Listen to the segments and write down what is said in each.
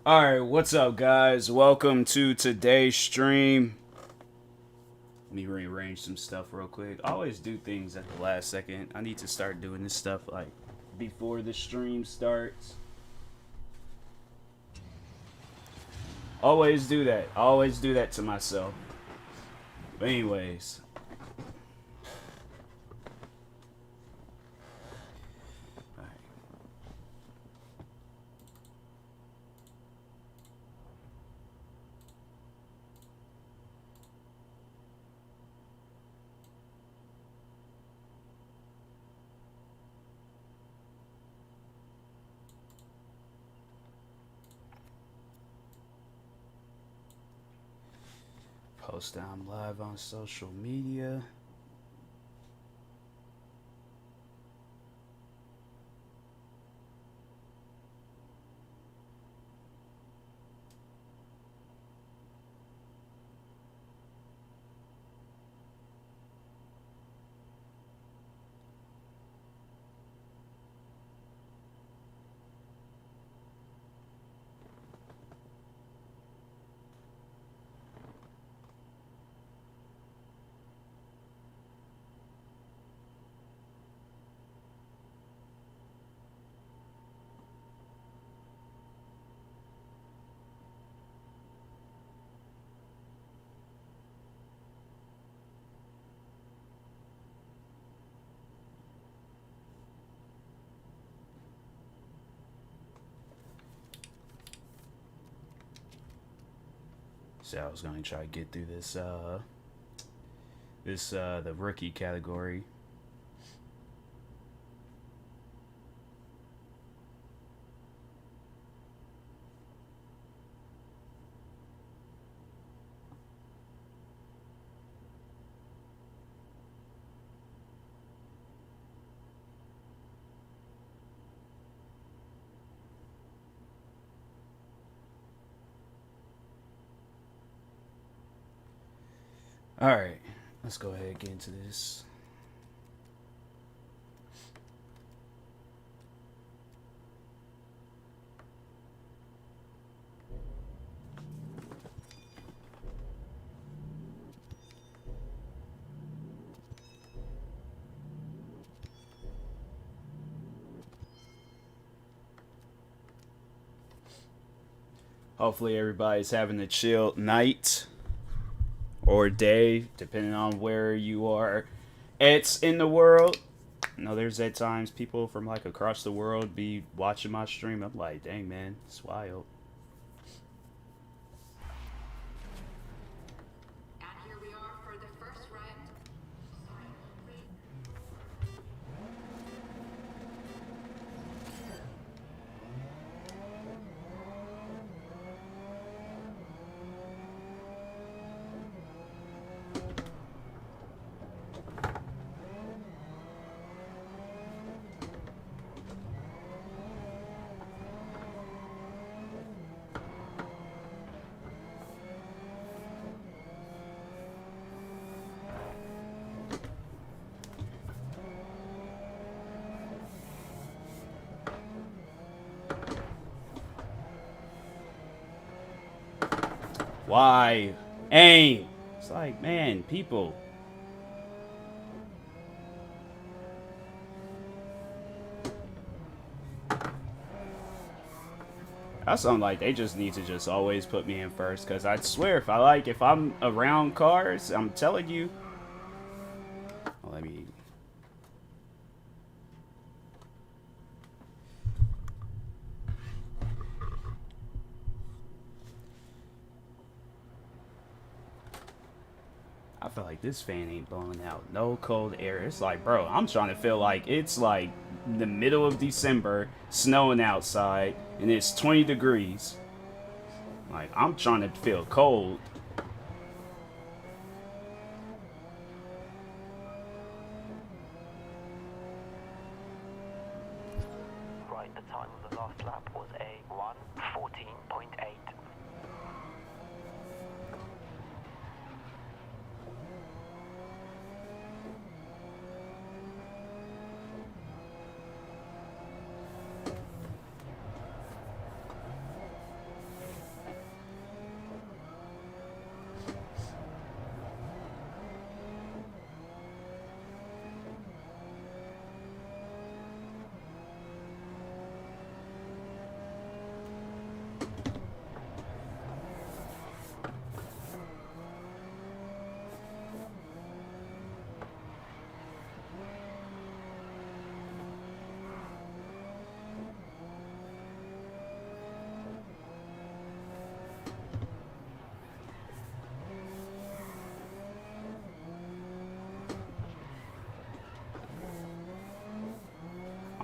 Alright, what's up, guys? Welcome to today's stream. Let me rearrange some stuff real quick. I always do things at the last second. I need to start doing this stuff like before the stream starts. Always do that. Always do that to myself. But anyways. Alright. Post that I'm live on social media. So I was gonna try to get through the rookie category. Alright, let's go ahead and get into this. Hopefully everybody's having a chill night or day, depending on where you are. It's in the world. You know, there's at times people from like across the world be watching my stream. I'm like, dang man, it's wild. Why? Aim. It's like, man, people. That's something like they just need to just always put me in first. Cause I swear, if I'm around cars, I'm telling you. Well, let me. I feel like this fan ain't blowing out no cold air. It's like, bro, I'm trying to feel like it's like the middle of December, snowing outside, and it's 20 degrees. Like, I'm trying to feel cold. Right, the time of the last lap was a 1:14.8.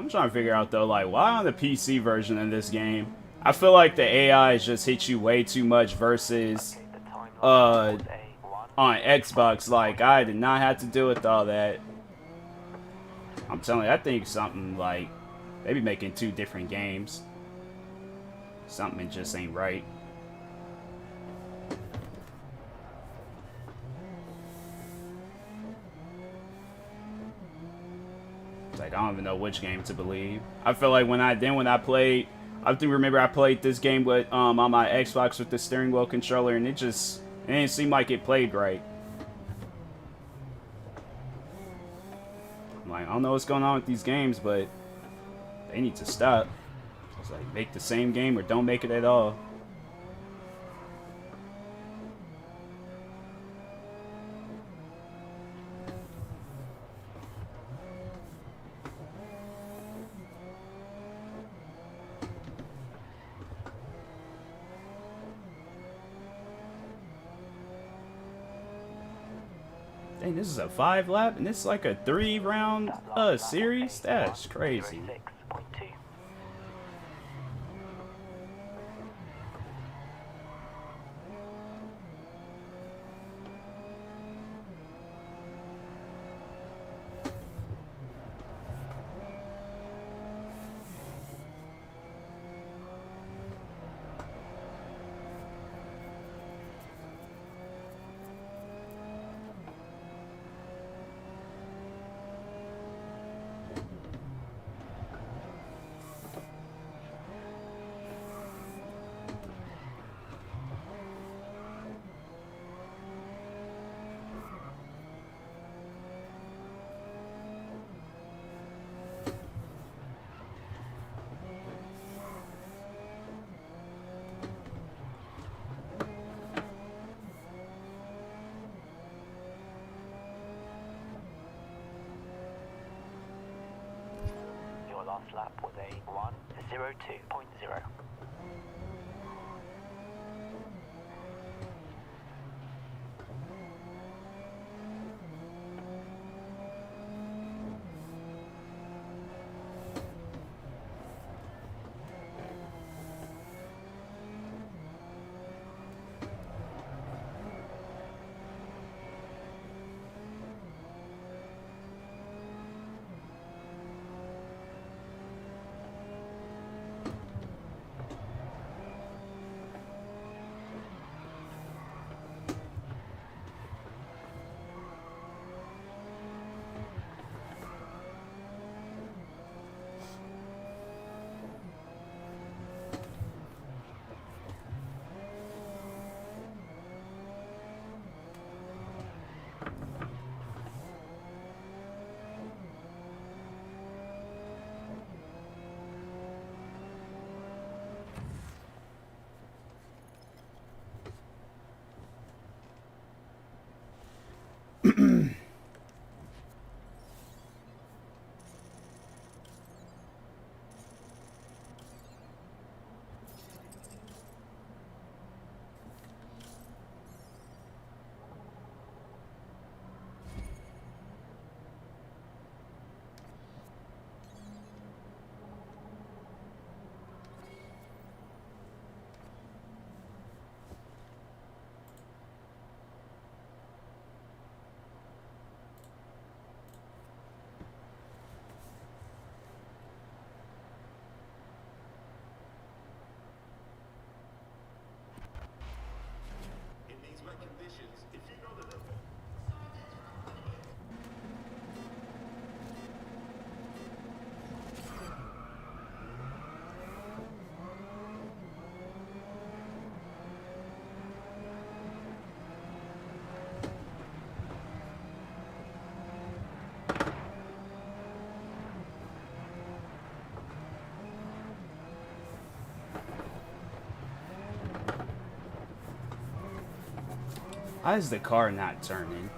I'm trying to figure out though, like, why on the PC version of this game, I feel like the AI just hit you way too much versus on Xbox. Like, I did not have to deal with all that. I'm telling you, I think something like they be making 2 different games. Something just ain't right. It's like I don't even know which game to believe. I feel like when I played, I do remember I played this game with on my Xbox with the steering wheel controller, and it didn't seem like it played right. I'm like, I don't know what's going on with these games, but they need to stop. It's like make the same game or don't make it at all. Dang, this is a 5 lap, and it's like a 3-round series? That's crazy. Last lap was a 1:02.0. Why is the car not turning?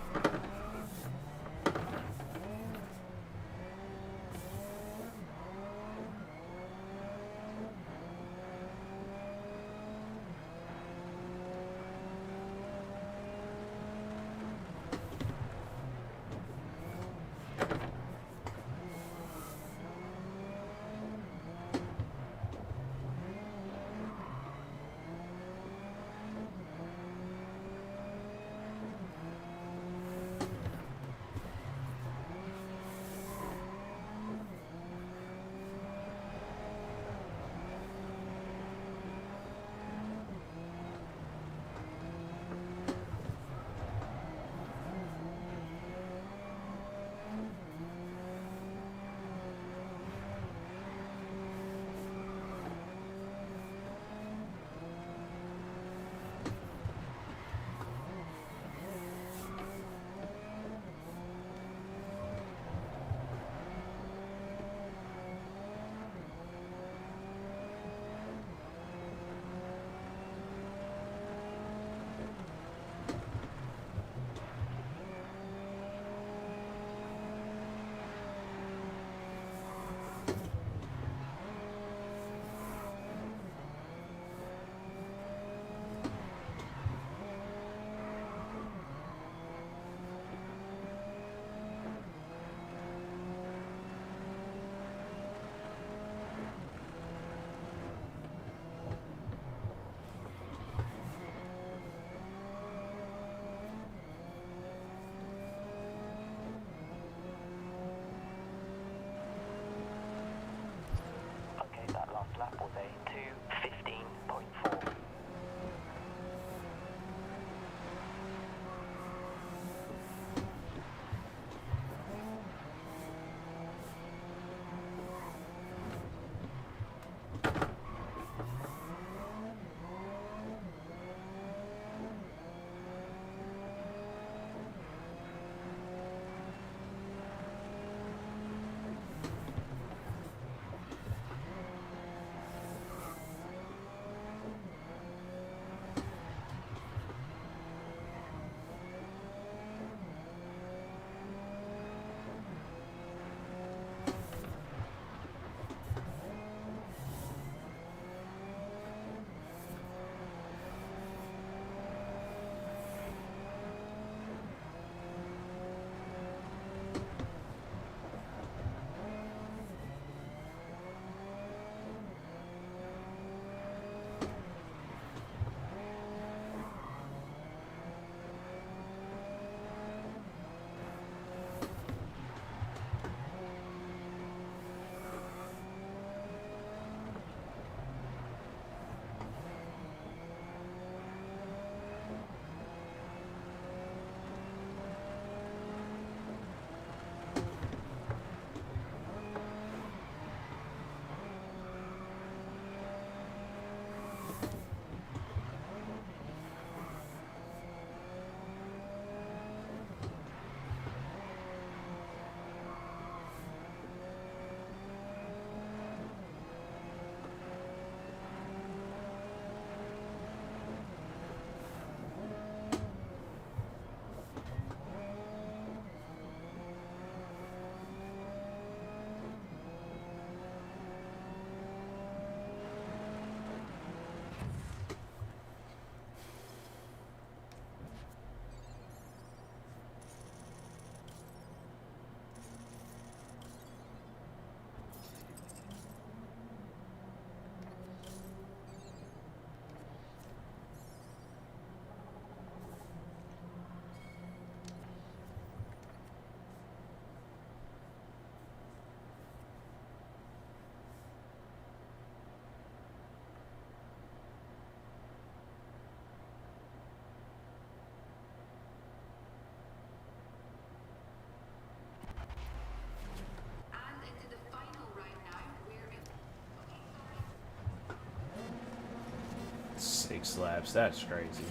6 laps. That's crazy.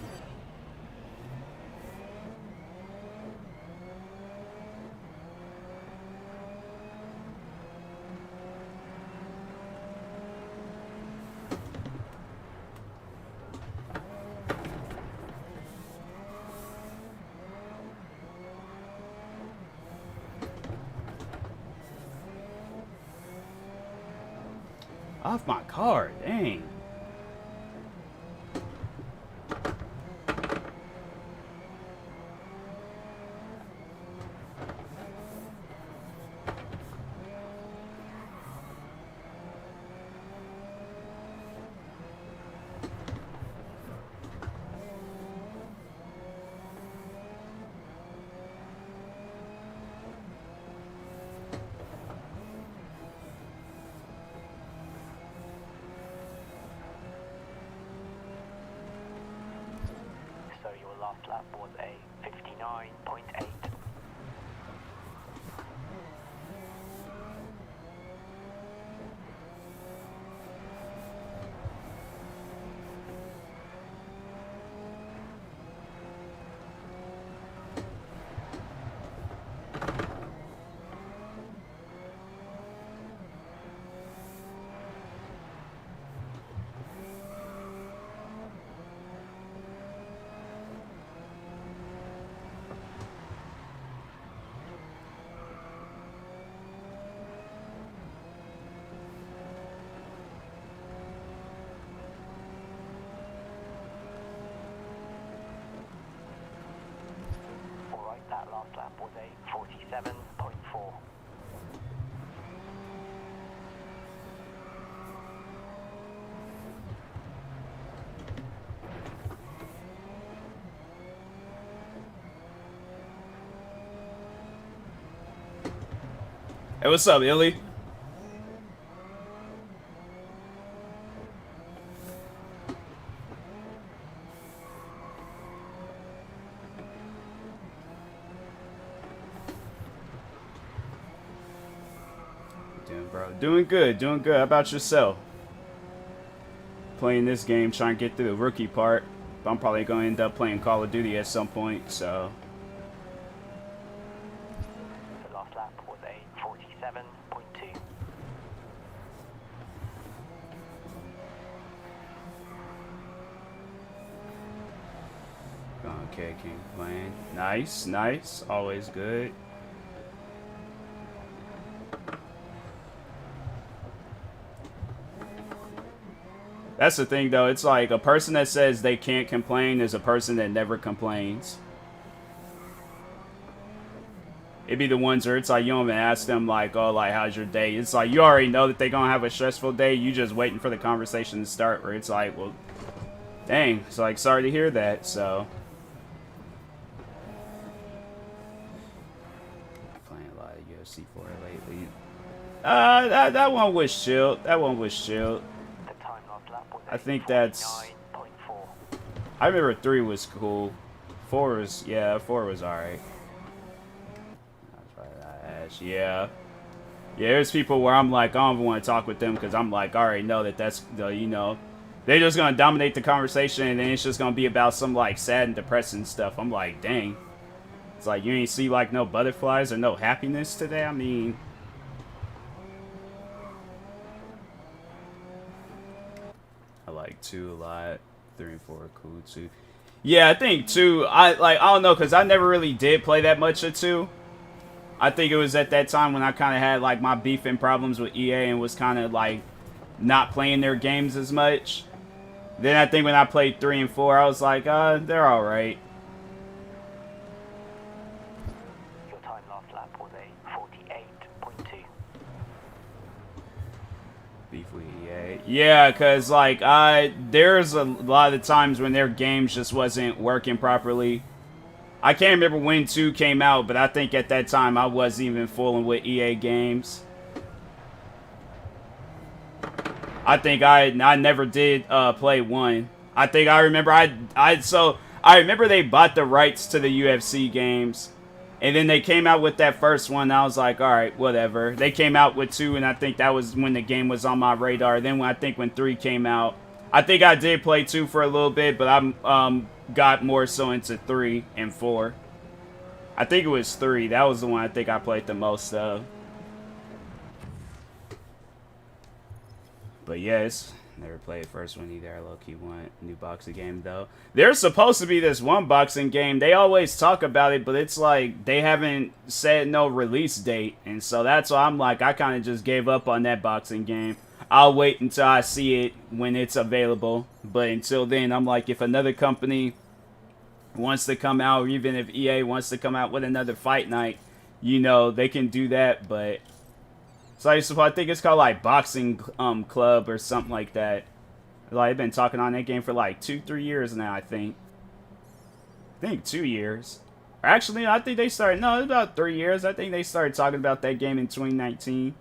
Off my car, dang. So your last lap was a 59.8. Alright, that last lap was a 47.4. Hey, what's up, Illy? Doing, bro. Doing good. Doing good. How about yourself? Playing this game, trying to get through the rookie part. But I'm probably going to end up playing Call of Duty at some point, so. The last lap was a 47.2. Okay, King playing. Nice, nice. Always good. That's the thing, though. It's like a person that says they can't complain is a person that never complains. It'd be the ones where it's like you don't even ask them, like, oh, like, how's your day? It's like you already know that they're going to have a stressful day. You just waiting for the conversation to start, where it's like, well, dang. It's like, sorry to hear that, so. Playing a lot of UFC 4 lately. That one was chill. That one was chill. The time last lap was I think that's. 49.4. I remember 3 was cool. 4 was, yeah, 4 was alright. Yeah. Yeah, there's people where I'm like, I don't even want to talk with them because I'm like, I already know that that's, you know, they're just going to dominate the conversation and then it's just going to be about some, like, sad and depressing stuff. I'm like, dang. It's like, you ain't see, like, no butterflies or no happiness today? I mean. I like 2 a lot. 3 and 4 are cool, too. Yeah, I think 2, I don't know, because I never really did play that much of 2. I think it was at that time when I kind of had, like, my beef and problems with EA and was kind of, like, not playing their games as much. Then I think when I played 3 and 4, I was like, they're alright. Your time last lap was a 48.2. Beef with EA. Yeah, because, like, there's a lot of times when their games just wasn't working properly. I can't remember when 2 came out, but I think at that time I wasn't even fooling with EA games. I think I never did play 1. I think I remember I remember they bought the rights to the UFC games, and then they came out with that first one. And I was like, all right, whatever. They came out with 2, and I think that was when the game was on my radar. Then when 3 came out, I think I did play 2 for a little bit, but I'm got more so into 3 and 4. I think it was 3. That was the one I think I played the most of. But yes, never played first one either. I low-key want a new boxing game though. There's supposed to be this one boxing game. They always talk about it, but it's like they haven't said no release date. And so that's why I'm like, I kind of just gave up on that boxing game. I'll wait until I see it when it's available. But until then, I'm like, if another company wants to come out, or even if EA wants to come out with another fight night, you know, they can do that. But so I think it's called like Boxing Club or something like that. Like, I've been talking on that game for like 2-3 years now. I think 2 years. Or actually, I think they started. No, it's about 3 years. I think they started talking about that game in 2019.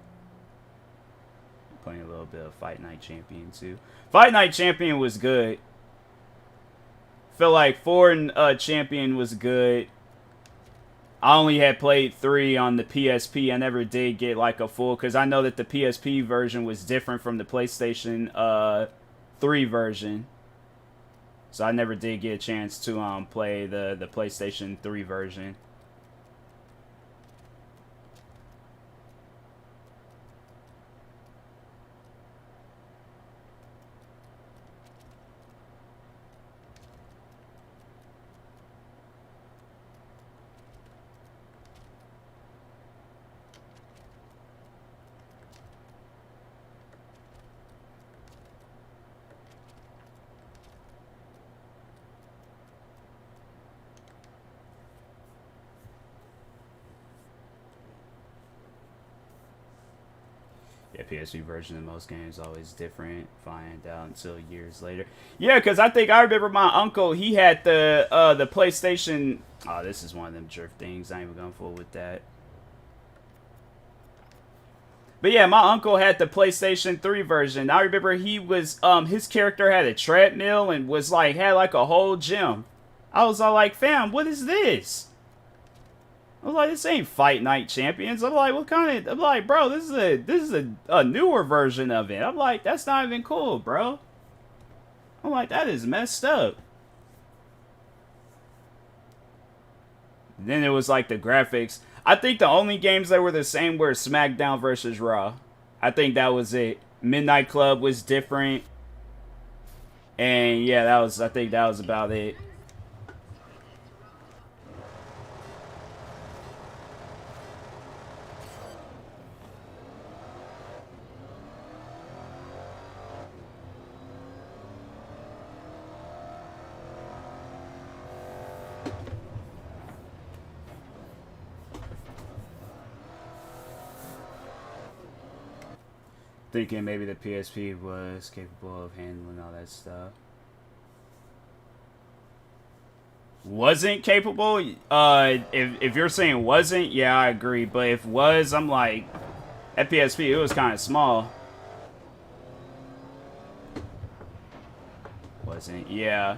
Playing a little bit of Fight Night Champion too. Fight Night Champion was good. Feel like 4 and Champion was good. I only had played 3 on the PSP. I never did get like a full, because I know that the PSP version was different from the PlayStation 3 version. So I never did get a chance to play the PlayStation 3 version. Yeah, PSP version of most games always different. Find out until years later. Yeah, because I think I remember my uncle. He had the PlayStation. Oh, this is one of them drift things. I ain't even gonna fool with that. But yeah, my uncle had the PlayStation 3 version. I remember he was his character had a treadmill and was like had like a whole gym. I was all like, fam, what is this? I was like, this ain't Fight Night Champions. I'm like, what kind of? I'm like, bro, this is a newer version of it. I'm like, that's not even cool, bro. I'm like, that is messed up. Then it was like the graphics. I think the only games that were the same were SmackDown versus Raw. I think that was it. Midnight Club was different. And yeah, I think that was about it. Thinking maybe the PSP was capable of handling all that stuff. Wasn't capable? If you're saying wasn't, yeah, I agree. But if was, I'm like, that PSP, it was kind of small. Wasn't, yeah.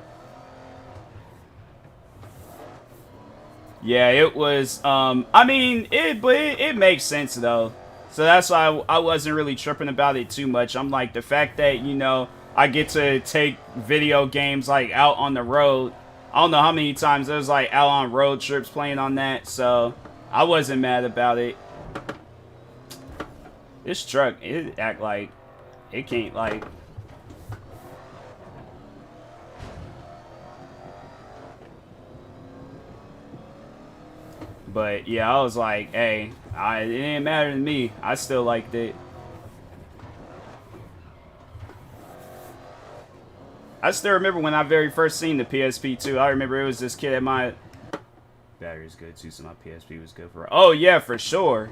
Yeah, it was, I mean, it makes sense, though. So that's why I wasn't really tripping about it too much. I'm like, the fact that, you know, I get to take video games, like, out on the road. I don't know how many times I was, like, out on road trips playing on that. So I wasn't mad about it. This truck, it act like it can't, like... But, yeah, I was like, hey, it didn't matter to me. I still liked it. I still remember when I very first seen the PSP, too. I remember it was this kid at my... Battery's good, too, so my PSP was good for... Oh, yeah, for sure.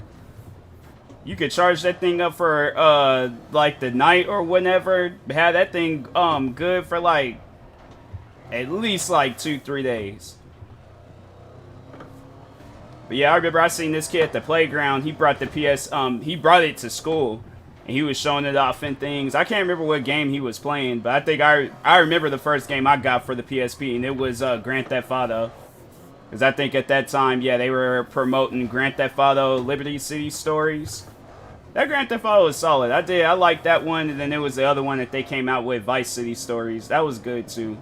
You could charge that thing up for, like, the night or whenever. Have that thing, good for, like, at least, like, 2-3 days. But yeah, I remember I seen this kid at the playground. He brought the he brought it to school, and he was showing it off and things. I can't remember what game he was playing, but I think I remember the first game I got for the PSP, and it was Grand Theft Auto. Because I think at that time, yeah, they were promoting Grand Theft Auto Liberty City Stories. That Grand Theft Auto was solid. I liked that one, and then there was the other one that they came out with, Vice City Stories. That was good too.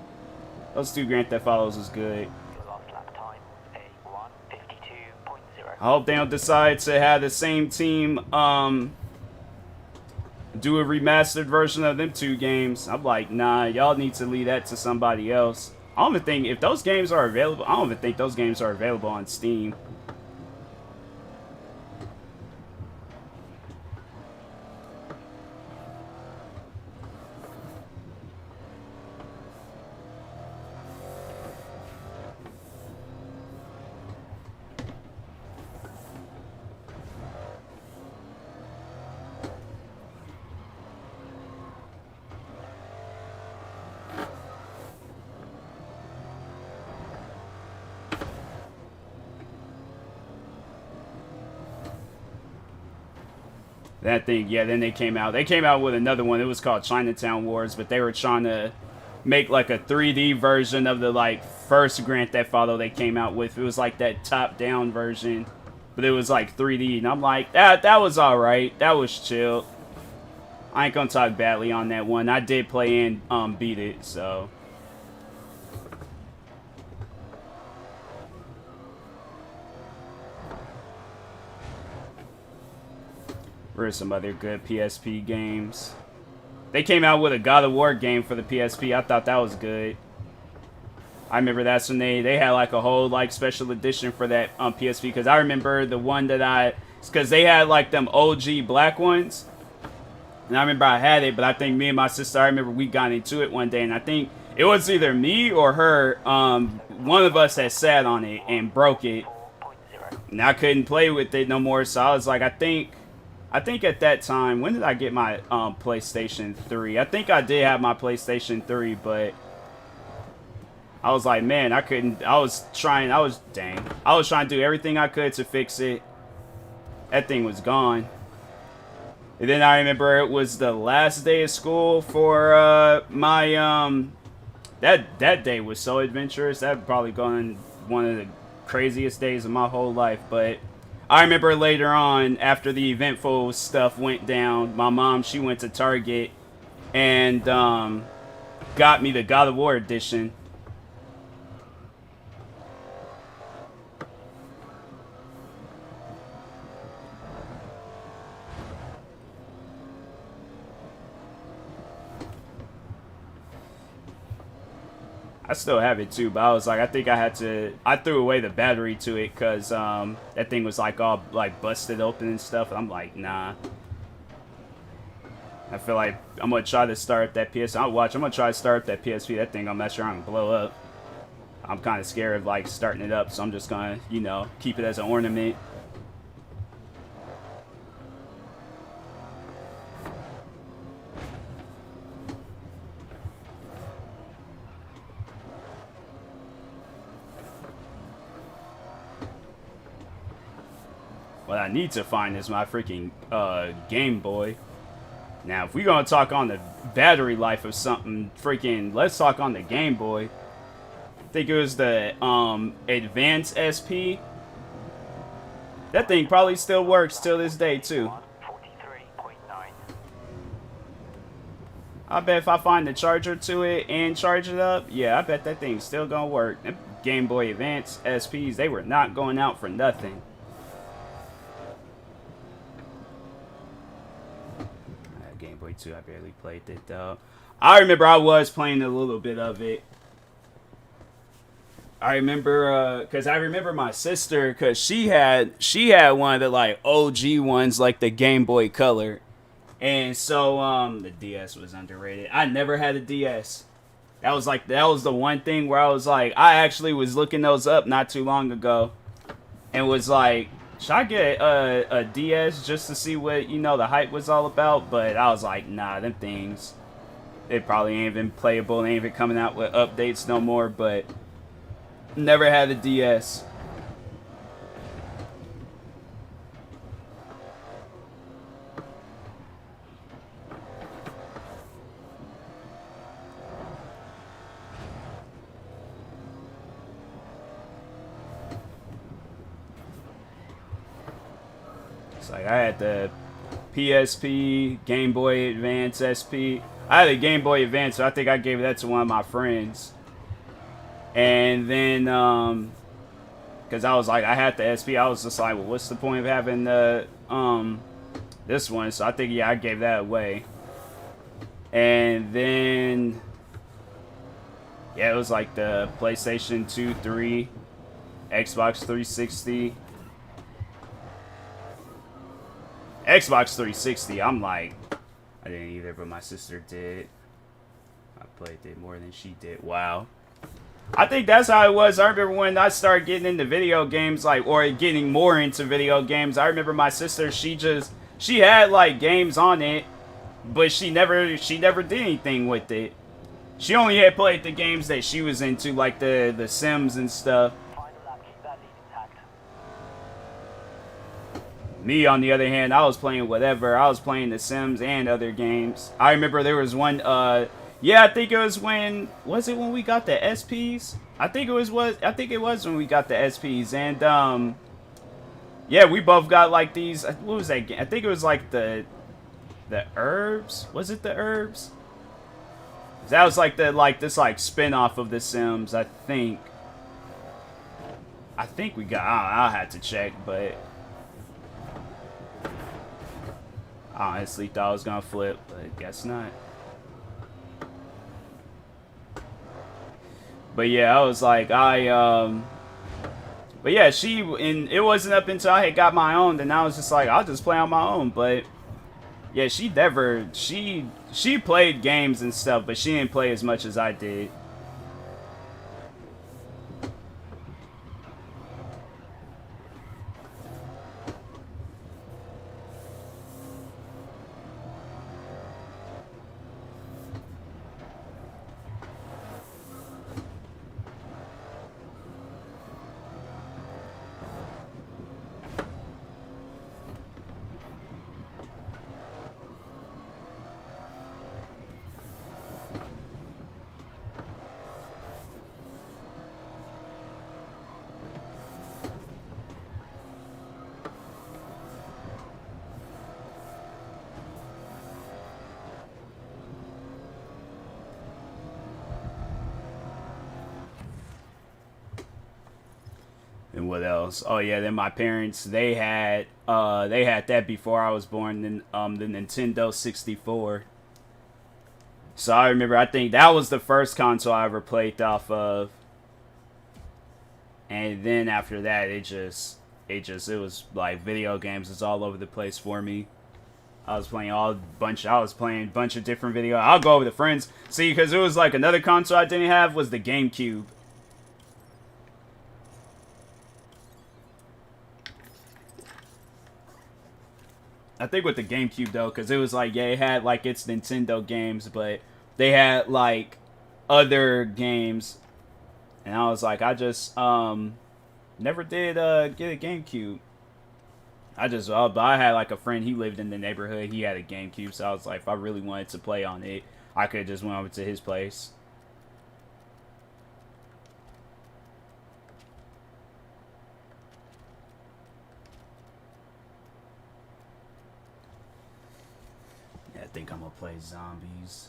Those two Grand Theft Autos was good. Your last lap time was a 1:52.0. I hope they don't decide to have the same team do a remastered version of them two games. I'm like, nah, y'all need to leave that to somebody else. I don't even think if those games are available. I don't even think those games are available on Steam. That thing, yeah, then they came out. They came out with another one. It was called Chinatown Wars, but they were trying to make like a 3D version of the like first Grand Theft Auto they came out with. It was like that top-down version, but it was like 3D. And I'm like, that was all right. That was chill. I ain't gonna talk badly on that one. I did play and beat it, so. Where's some other good PSP games? They came out with a God of War game for the PSP. I thought that was good. I remember that's when they had like a whole like special edition for that PSP, because I remember the one that because they had like them OG black ones, and I remember I had it, but I think me and my sister, I remember we got into it one day, and I think it was either me or her. One of us had sat on it and broke it, and I couldn't play with it no more. So I was like, I think at that time, when did I get my PlayStation 3? I think I did have my PlayStation 3, but I was like, man, I couldn't. I was trying to do everything I could to fix it. That thing was gone. And then I remember it was the last day of school for my that day was so adventurous. That probably gone one of the craziest days of my whole life, but I remember later on, after the eventful stuff went down, my mom, she went to Target and got me the God of War edition. I still have it too, but I was like, I think I threw away the battery to it because that thing was like all like busted open and stuff. And I'm like, nah. I feel like I'm gonna try to start up that PS. I'm gonna try to start up that PSP. That thing, I'm not sure I'm gonna blow up. I'm kind of scared of like starting it up, so I'm just gonna, you know, keep it as an ornament. What I need to find is my freaking Game Boy. Now, if we're going to talk on the battery life of something, freaking, let's talk on the Game Boy. I think it was the Advance SP. That thing probably still works till this day, too. 43.9. I bet if I find the charger to it and charge it up, yeah, I bet that thing's still going to work. Them Game Boy Advance SPs, they were not going out for nothing. Game Boy 2, I barely played it though. I remember I was playing a little bit of it. I remember because I remember my sister, because she had one of the like OG ones, like the Game Boy Color, and so the DS was underrated. I never had a DS. That was the one thing where I was like, I actually was looking those up not too long ago, and was like, should I get a DS just to see what, you know, the hype was all about? But I was like, nah, them things, it probably ain't even playable. They ain't even coming out with updates no more. But never had a DS. It's like I had the PSP, Game Boy Advance SP. I had a Game Boy Advance, so I think I gave that to one of my friends. And then, because I was like, I had the SP, I was just like, well, what's the point of having the, this one? So I think, yeah, I gave that away. And then, yeah, it was like the PlayStation 2, 3, Xbox 360. Xbox 360, I'm like, I didn't either, but my sister did. I played it more than she did. Wow. I think that's how it was. I remember when I started getting into video games, like, or getting more into video games. I remember my sister, she had like games on it, but she never did anything with it. She only had played the games that she was into, like the Sims and stuff. Me, on the other hand, I was playing whatever. I was playing The Sims and other games. I remember there was one, yeah, I think it was when, was it when we got the SPs? I think it was when we got the SPs. And, yeah, we both got, like, these, what was that game? I think it was, like, the Herbs? Was it the Herbs? That was, like, this, like, spin-off of The Sims, I think. I think we got, I'll have to check, but I honestly thought I was gonna flip, but guess not. But yeah, I was like, but yeah, and it wasn't up until I had got my own, then I was just like, I'll just play on my own. But yeah, she played games and stuff, but she didn't play as much as I did. And what else? Oh yeah, then my parents, they had that before I was born. Then the Nintendo 64. So I remember, I think that was the first console I ever played off of. And then after that, it was like video games was all over the place for me. I was playing a bunch of different video. I'll go over the friends. See, because it was like another console I didn't have was the GameCube. I think with the GameCube, though, because it was like, yeah, it had, like, its Nintendo games, but they had, like, other games. And I was like, I just, never did, get a GameCube. But I had, like, a friend, he lived in the neighborhood, he had a GameCube, so I was like, if I really wanted to play on it, I could have just went over to his place. I think I'm gonna play zombies.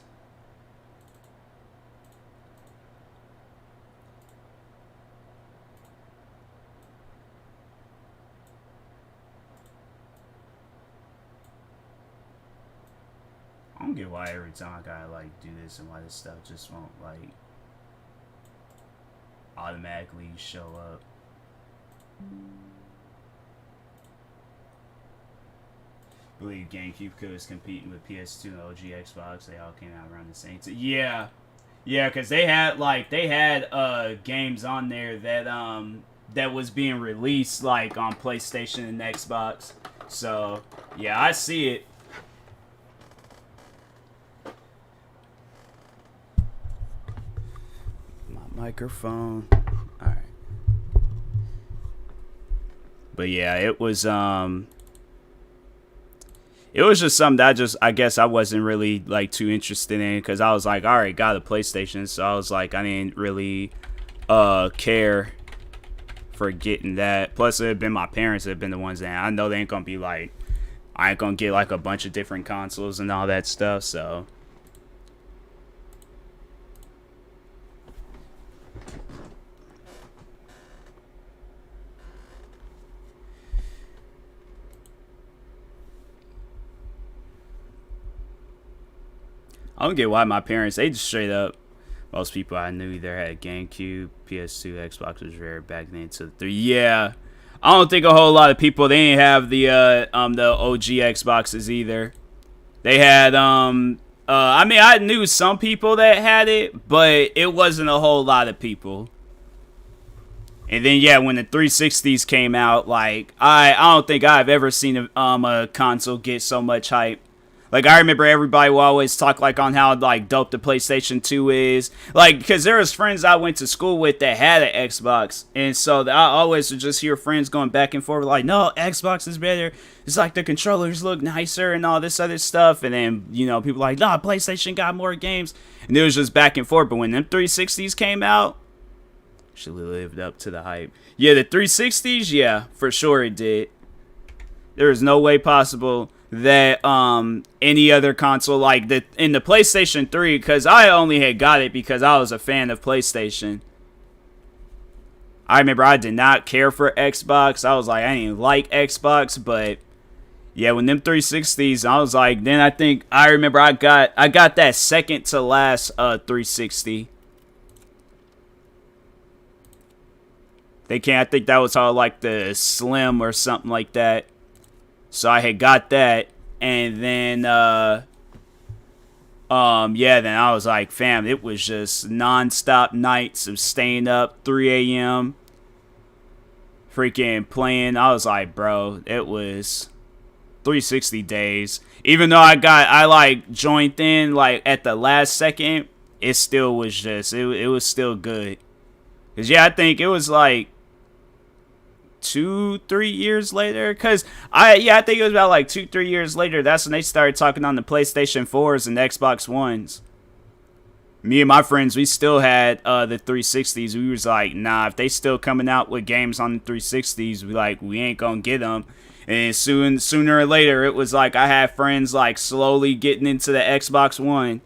I don't get why every time I gotta like do this and why this stuff just won't like automatically show up. I believe GameCube was competing with PS2 and OG Xbox. They all came out around the same time. Yeah, because they had games on there that was being released like on PlayStation and Xbox. So yeah, I see it. My microphone. All right. But yeah, it was just something that I guess I wasn't really like too interested in, because I was like, I already got a PlayStation, so I was like, I didn't really care for getting that. Plus, it had been my parents that had been the ones that I know they ain't gonna be like, I ain't gonna get like a bunch of different consoles and all that stuff, so. I don't get why my parents, they just straight up, most people I knew either had GameCube, PS2, Xbox was rare back then to the 3. Yeah. I don't think a whole lot of people, they didn't have the OG Xboxes either. They had I mean, I knew some people that had it, but it wasn't a whole lot of people. And then yeah, when the 360s came out, like I don't think I've ever seen a console get so much hype. Like, I remember everybody would always talk, like, on how, like, dope the PlayStation 2 is. Like, because there was friends I went to school with that had an Xbox. And so I always would just hear friends going back and forth, like, no, Xbox is better. It's like the controllers look nicer and all this other stuff. And then, you know, people like, no, PlayStation got more games. And it was just back and forth. But when them 360s came out, should have lived up to the hype. Yeah, the 360s, yeah, for sure it did. There is no way possible that any other console like that in the PlayStation 3, because I only had got it because I was a fan of PlayStation. I remember I did not care for Xbox. I was like, I didn't like Xbox, but yeah, when them 360s, I was like, then I remember I got that second to last 360. I think that was all like the Slim or something like that. So I had got that, and then, yeah, then I was like, fam, it was just non-stop nights of staying up 3 a.m., freaking playing. I was like, bro, it was 360 days. Even though I like joined in like at the last second, it still was just, it was still good. Cause yeah, I think it was like 2-3 years later, because I think it was about like 2-3 years later, that's when they started talking on the PlayStation 4s and Xbox Ones. Me and my friends, we still had the 360s. We was like, nah, if they still coming out with games on the 360s, we ain't gonna get them. And sooner or later, it was like I had friends like slowly getting into the Xbox One.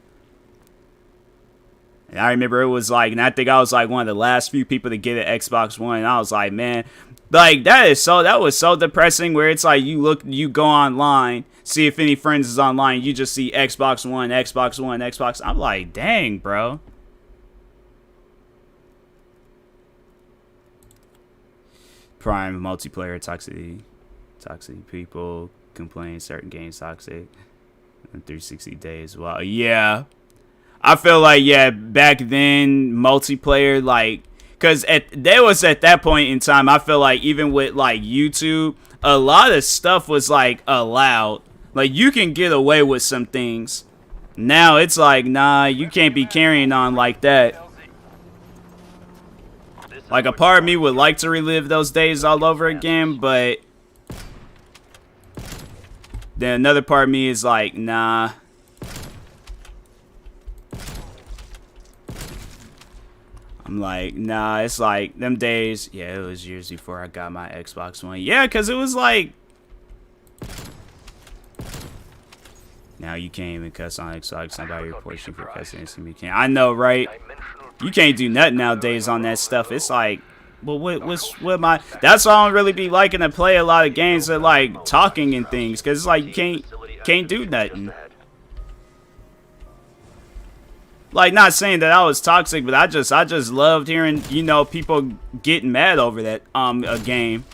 And I remember it was like, and I think I was like one of the last few people to get an Xbox One. And I was like, man, like that was so depressing. Where it's like you go online, see if any friends is online, you just see Xbox One, Xbox One, Xbox. I'm like, dang, bro. Prime multiplayer toxicity. People complain certain games toxic. 360 days. Wow. Yeah. I feel like, yeah, back then, multiplayer, like, because there was at that point in time, I feel like even with, like, YouTube, a lot of stuff was, like, allowed. Like, you can get away with some things. Now, it's like, nah, you can't be carrying on like that. Like, a part of me would like to relive those days all over again, but then another part of me is like, nah. I'm like, nah, it's like, them days, yeah, it was years before I got my Xbox One. Yeah, because it was like, now you can't even cuss on Xbox. I got your portion for cussing. You can't. I know, right? You can't do nothing nowadays on that stuff. It's like, well, that's why I don't really be liking to play a lot of games that like talking and things, because it's like you can't do nothing. Like, not saying that I was toxic, but I just loved hearing, you know, people getting mad over that a game.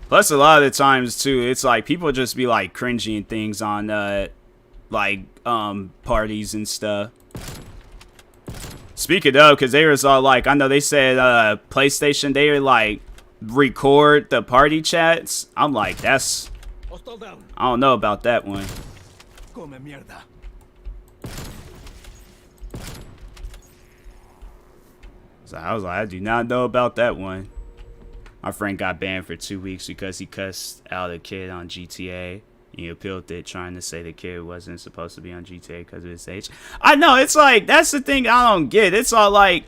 Plus, a lot of the times too, it's like people just be like cringy and things on like parties and stuff. Speaking of, because they was all like, I know they said PlayStation, they were like record the party chats. I'm like, that's, I don't know about that one. So I was like, I do not know about that one. My friend got banned for 2 weeks because he cussed out a kid on GTA. He appealed it, trying to say the kid wasn't supposed to be on GTA because of his age. I know, it's like, that's the thing I don't get. It's all like,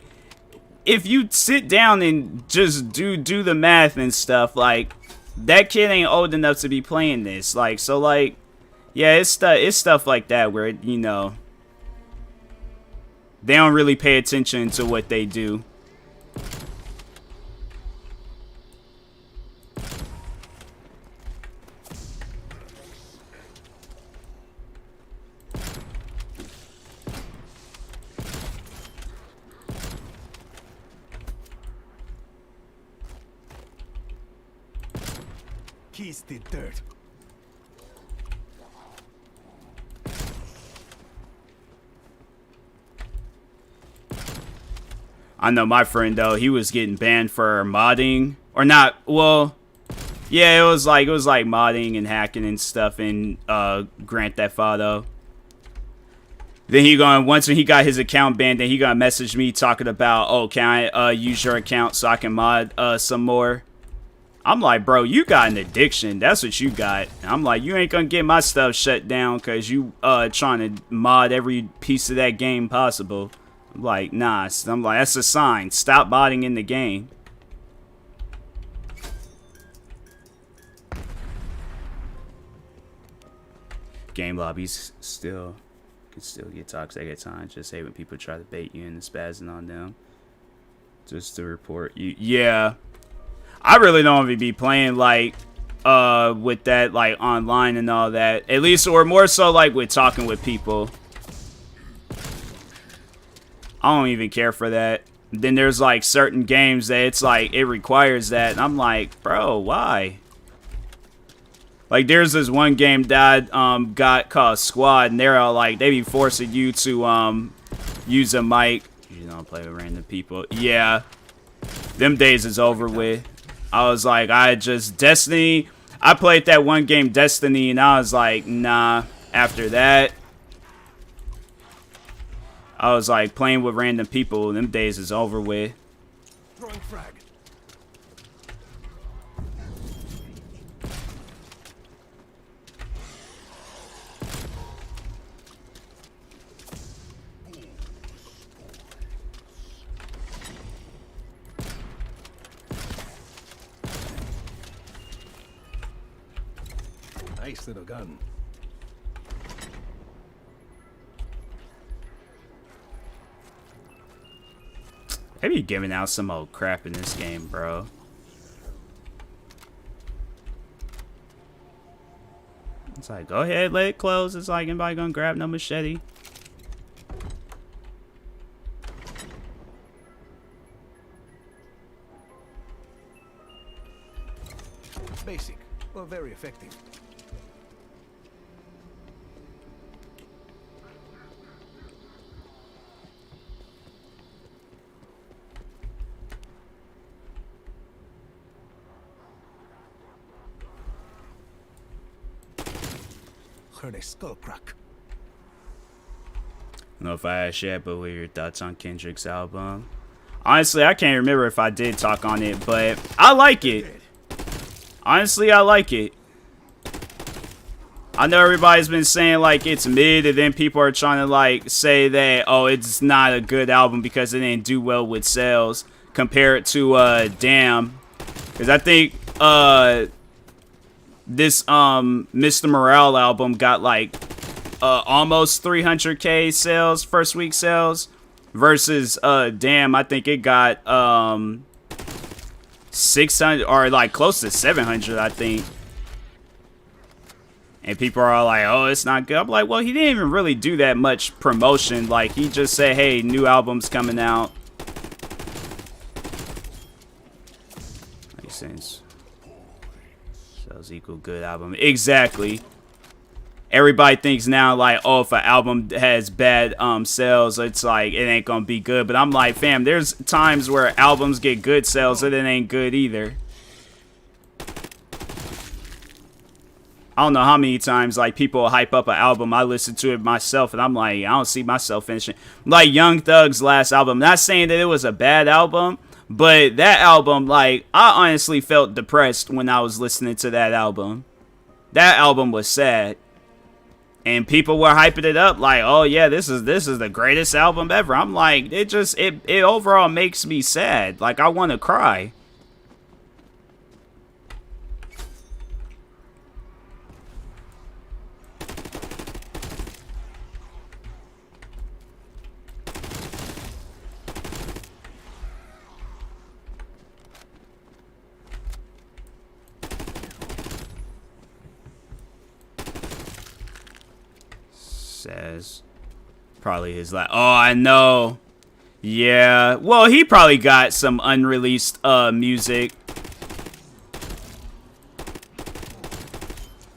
if you sit down and just do the math and stuff, like, that kid ain't old enough to be playing this. Like, so, like, yeah, it's stuff like that where, you know, they don't really pay attention to what they do. Kiss the dirt. I know my friend though, he was getting banned for modding or not. Well, yeah, it was like modding and hacking and stuff in Grand Theft Auto. Then once he got his account banned, then he gonna message me talking about, oh, can I use your account so I can mod some more? I'm like, bro, you got an addiction. That's what you got. And I'm like, you ain't gonna get my stuff shut down because you trying to mod every piece of that game possible. I'm like, nah. I'm like, that's a sign. Stop modding in the game. Game lobbies can still get toxic at times. Just hate when people try to bait you into spazzing on them. Just to report you. Yeah. I really don't even be playing like with that like online and all that. At least, or more so like with talking with people. I don't even care for that. Then there's like certain games that it's like it requires that, and I'm like, bro, why? Like there's this one game that I got called Squad, and they're all like they be forcing you to use a mic. You don't play with random people. Yeah, them days is over with. I was like, Destiny. I played that one game, Destiny, and I was like, nah. After that, I was like, playing with random people, them days is over with. Throwing frag. Nice little gun. They be giving out some old crap in this game, bro. It's like, go ahead, let it close. It's like, anybody gonna grab no machete? Basic, but very effective. Heard a skull crack. I don't know if I asked yet, but what are your thoughts on Kendrick's album? Honestly, I can't remember if I did talk on it, but I like it. Honestly, I like it. I know everybody's been saying like it's mid, and then people are trying to like say that, oh, it's not a good album because it didn't do well with sales compared to Damn. Because I think this Mr. Morale album got like almost 300k sales, first week sales, versus Damn, I think it got 600 or like close to 700, I think. And people are all like, oh, it's not good. I'm like, well, he didn't even really do that much promotion. Like, he just said, hey, new album's coming out. Makes sense. Sales equal good album. Exactly. Everybody thinks now, like, oh, if an album has bad sales, it's like, it ain't gonna be good. But I'm like, fam, there's times where albums get good sales and it ain't good either. I don't know how many times like people hype up an album. I listen to it myself and I'm like, I don't see myself finishing. Like Young Thug's last album. Not saying that it was a bad album, but that album, like, I honestly felt depressed when I was listening to that album. That album was sad. and people were hyping it up like, oh yeah, this is the greatest album ever. I'm like, it overall makes me sad. Like, I want to cry. Says probably his last. Oh, I know. Yeah. Well, he probably got some unreleased music.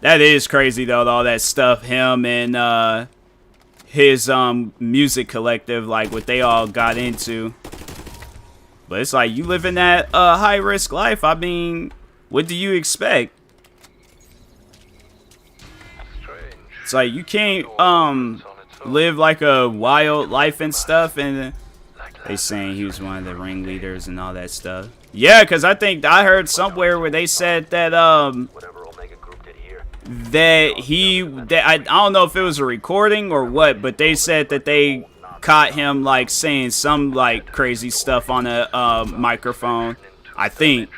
That is crazy though, all that stuff him and his music collective, like what they all got into. But it's like, you live in that high risk life. I mean, what do you expect? It's like, you can't live like a wild life and stuff. And they saying he was one of the ringleaders and all that stuff. Yeah, because I think I heard somewhere where they said that I don't know if it was a recording or what, but they said that they caught him like saying some like crazy stuff on a microphone, I think.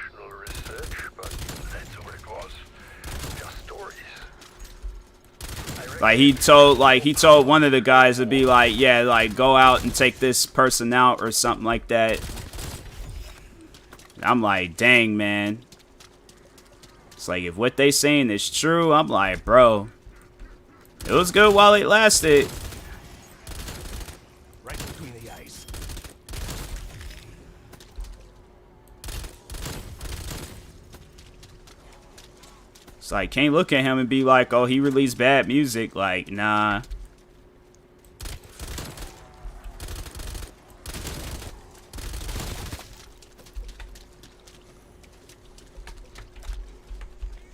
Like he told one of the guys to be like, yeah, like go out and take this person out or something like that. I'm like, dang, man. It's like, if what they saying is true, I'm like, bro, it was good while it lasted. Right between the eyes. It's like, can't look at him and be like, oh, he released bad music. Like, nah.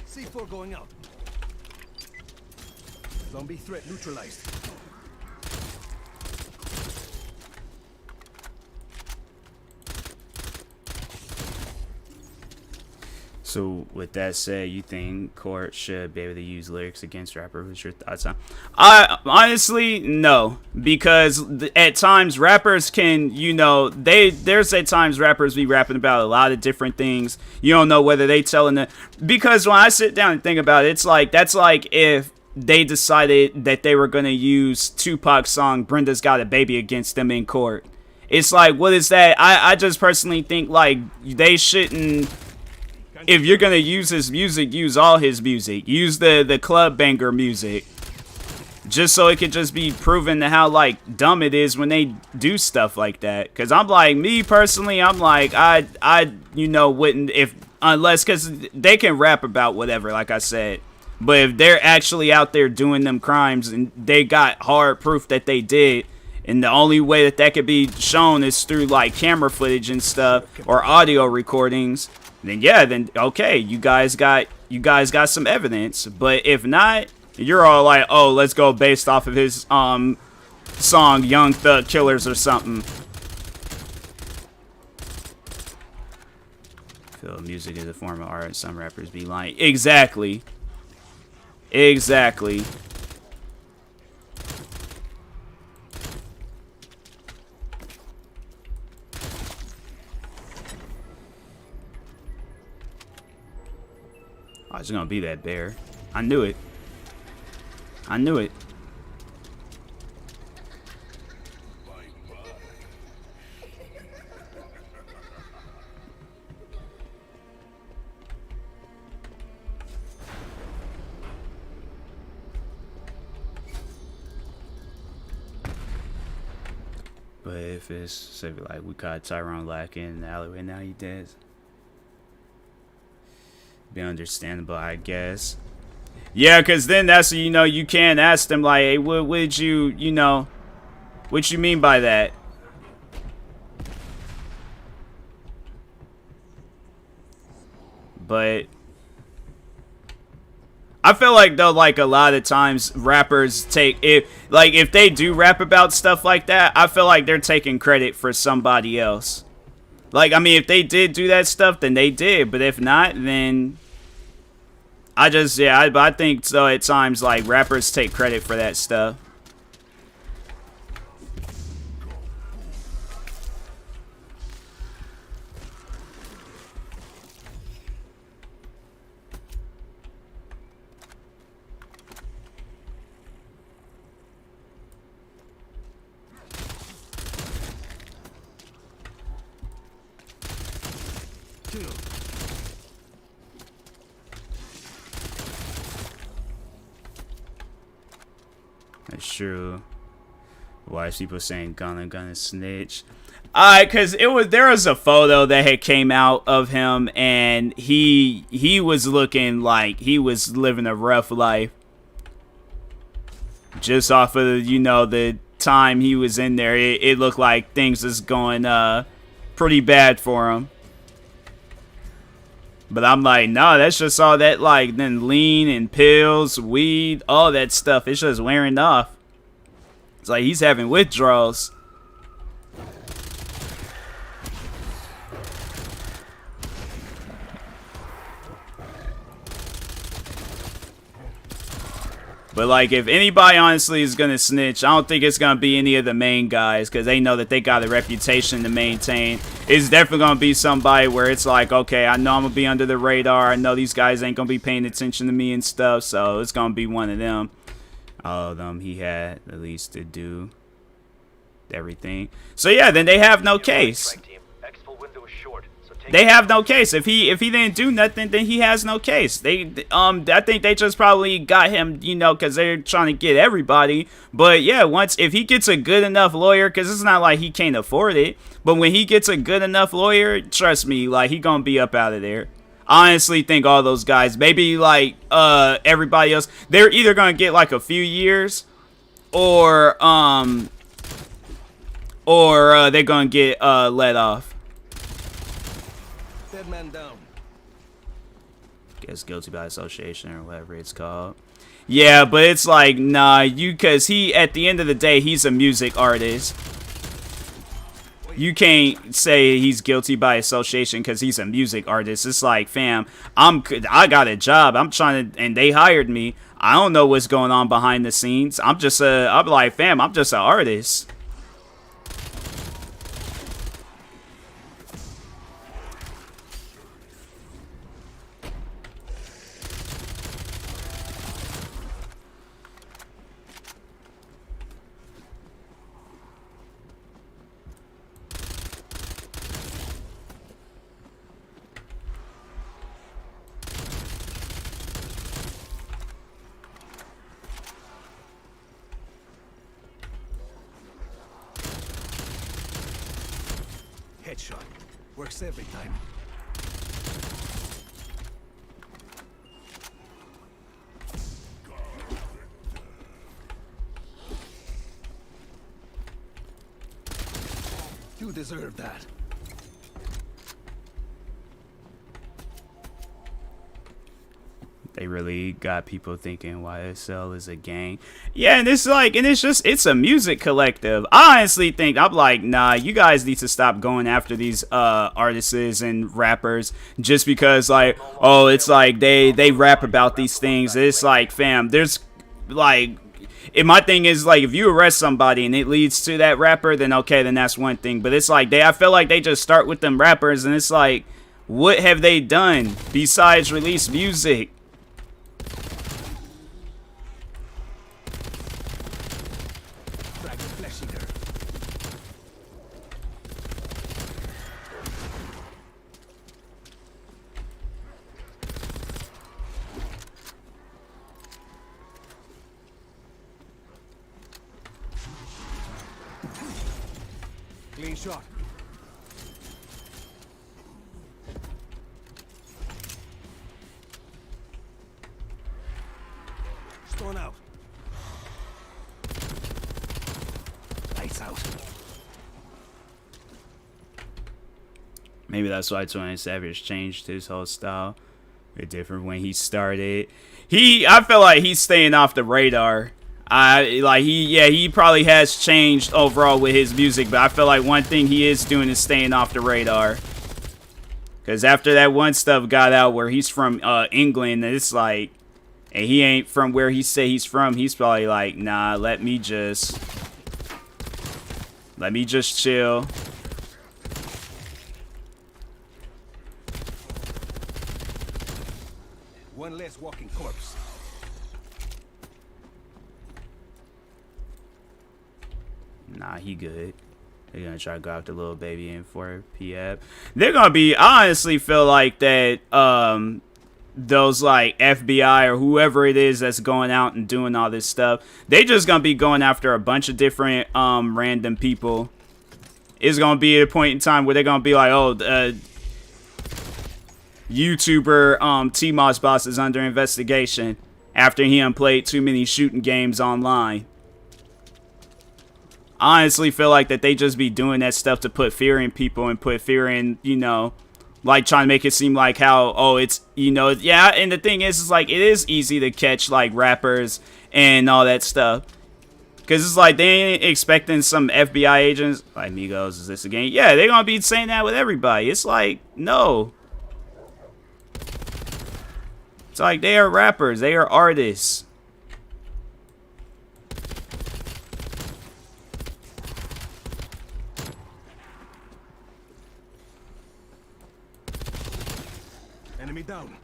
C4 going out. Zombie threat neutralized. So with that said, you think court should be able to use lyrics against rappers? What's your thoughts on? Honestly, no, because at times rappers can, you know, there's at times rappers be rapping about a lot of different things. You don't know whether they telling the, because when I sit down and think about it, it's like, that's like if they decided that they were gonna use Tupac's song "Brenda's Got a Baby" against them in court. It's like, what is that? I just personally think like they shouldn't. If you're gonna use his music, use all his music. Use the club banger music, just so it could just be proven to how like dumb it is when they do stuff like that. Cause I'm like, me personally, I'm like, I you know wouldn't, if unless, cause they can rap about whatever, like I said, but if they're actually out there doing them crimes and they got hard proof that they did, and the only way that could be shown is through like camera footage and stuff or audio recordings, then yeah, then okay, you guys got some evidence. But if not, you're all like, oh, let's go based off of his song Young Thug Killers or something. I feel music is a form of art. Some rappers be lying. Exactly. Exactly. Oh, it's gonna be that bear. I knew it. I knew it. But if it's say like we caught Tyrone lacking in the alleyway, now he dead. Be understandable, I guess. Yeah, because then that's, you know, you can ask them like, hey, what would you know, what you mean by that? But I feel like though, like a lot of times rappers take, if they do rap about stuff like that, I feel like they're taking credit for somebody else. Like, I mean, if they did do that stuff, then they did. But if not, then I think so at times, like, rappers take credit for that stuff. That's true. Why is people saying gonna snitch? Cause there was a photo that had came out of him, and he was looking like he was living a rough life. Just off of, you know, the time he was in there, it looked like things was going pretty bad for him. But I'm like, no, that's just all that, like, then lean and pills, weed, all that stuff. It's just wearing off. It's like he's having withdrawals. But, like, if anybody honestly is going to snitch, I don't think it's going to be any of the main guys, because they know that they got a reputation to maintain. It's definitely going to be somebody where it's like, okay, I know I'm going to be under the radar. I know these guys ain't going to be paying attention to me and stuff, so it's going to be one of them. All of them he had, at least, to do everything. So, yeah, then they have no case. They have no case. If he didn't do nothing, then he has no case. I think they just probably got him, you know, because they're trying to get everybody. But yeah, if he gets a good enough lawyer, because it's not like he can't afford it, but when he gets a good enough lawyer, trust me, like, he gonna be up out of there. I honestly think all those guys, maybe like everybody else, they're either gonna get like a few years, or they're gonna get let off. Man down. Guess guilty by association or whatever it's called. Yeah, but it's like, nah, cause he, at the end of the day, he's a music artist. You can't say he's guilty by association because he's a music artist. It's like, fam, I got a job. I'm trying to, and they hired me. I don't know what's going on behind the scenes. I'm like, fam, I'm just an artist. Headshot. Works every time. You deserve that. They really got people thinking YSL is a gang. Yeah, and it's like, and it's a music collective. I honestly think, I'm like, nah, you guys need to stop going after these artists and rappers just because, like, oh, it's like they rap about these things. It's like, fam, there's like, and my thing is, like, if you arrest somebody and it leads to that rapper, then okay, then that's one thing. But it's like, I feel like they just start with them rappers, and it's like, what have they done besides release music? Clean shot. Stone out. Lights out. Maybe that's why 20 Savage changed his whole style. It's different when he started. I feel like he's staying off the radar. He probably has changed overall with his music, but I feel like one thing he is doing is staying off the radar. Because after that one stuff got out where he's from England, it's like, and he ain't from where he say he's from, he's probably like, nah, let me just chill. One less walking corpse. Nah, he good. They're gonna try to go after little baby in for PF. They're gonna be, I honestly feel like that those like FBI or whoever it is that's going out and doing all this stuff, they just gonna be going after a bunch of different random people. It's gonna be a point in time where they're gonna be like, oh, YouTuber TMossBoss is under investigation after he played too many shooting games online. I honestly feel like that they just be doing that stuff to put fear in people and put fear in, you know, like trying to make it seem like how, oh, it's, you know, yeah. And the thing is like, it is easy to catch like rappers and all that stuff. Because it's like they ain't expecting some FBI agents, like Migos, is this a game? Yeah, they're going to be saying that with everybody. It's like, no. It's like they are rappers. They are artists. Enemy down.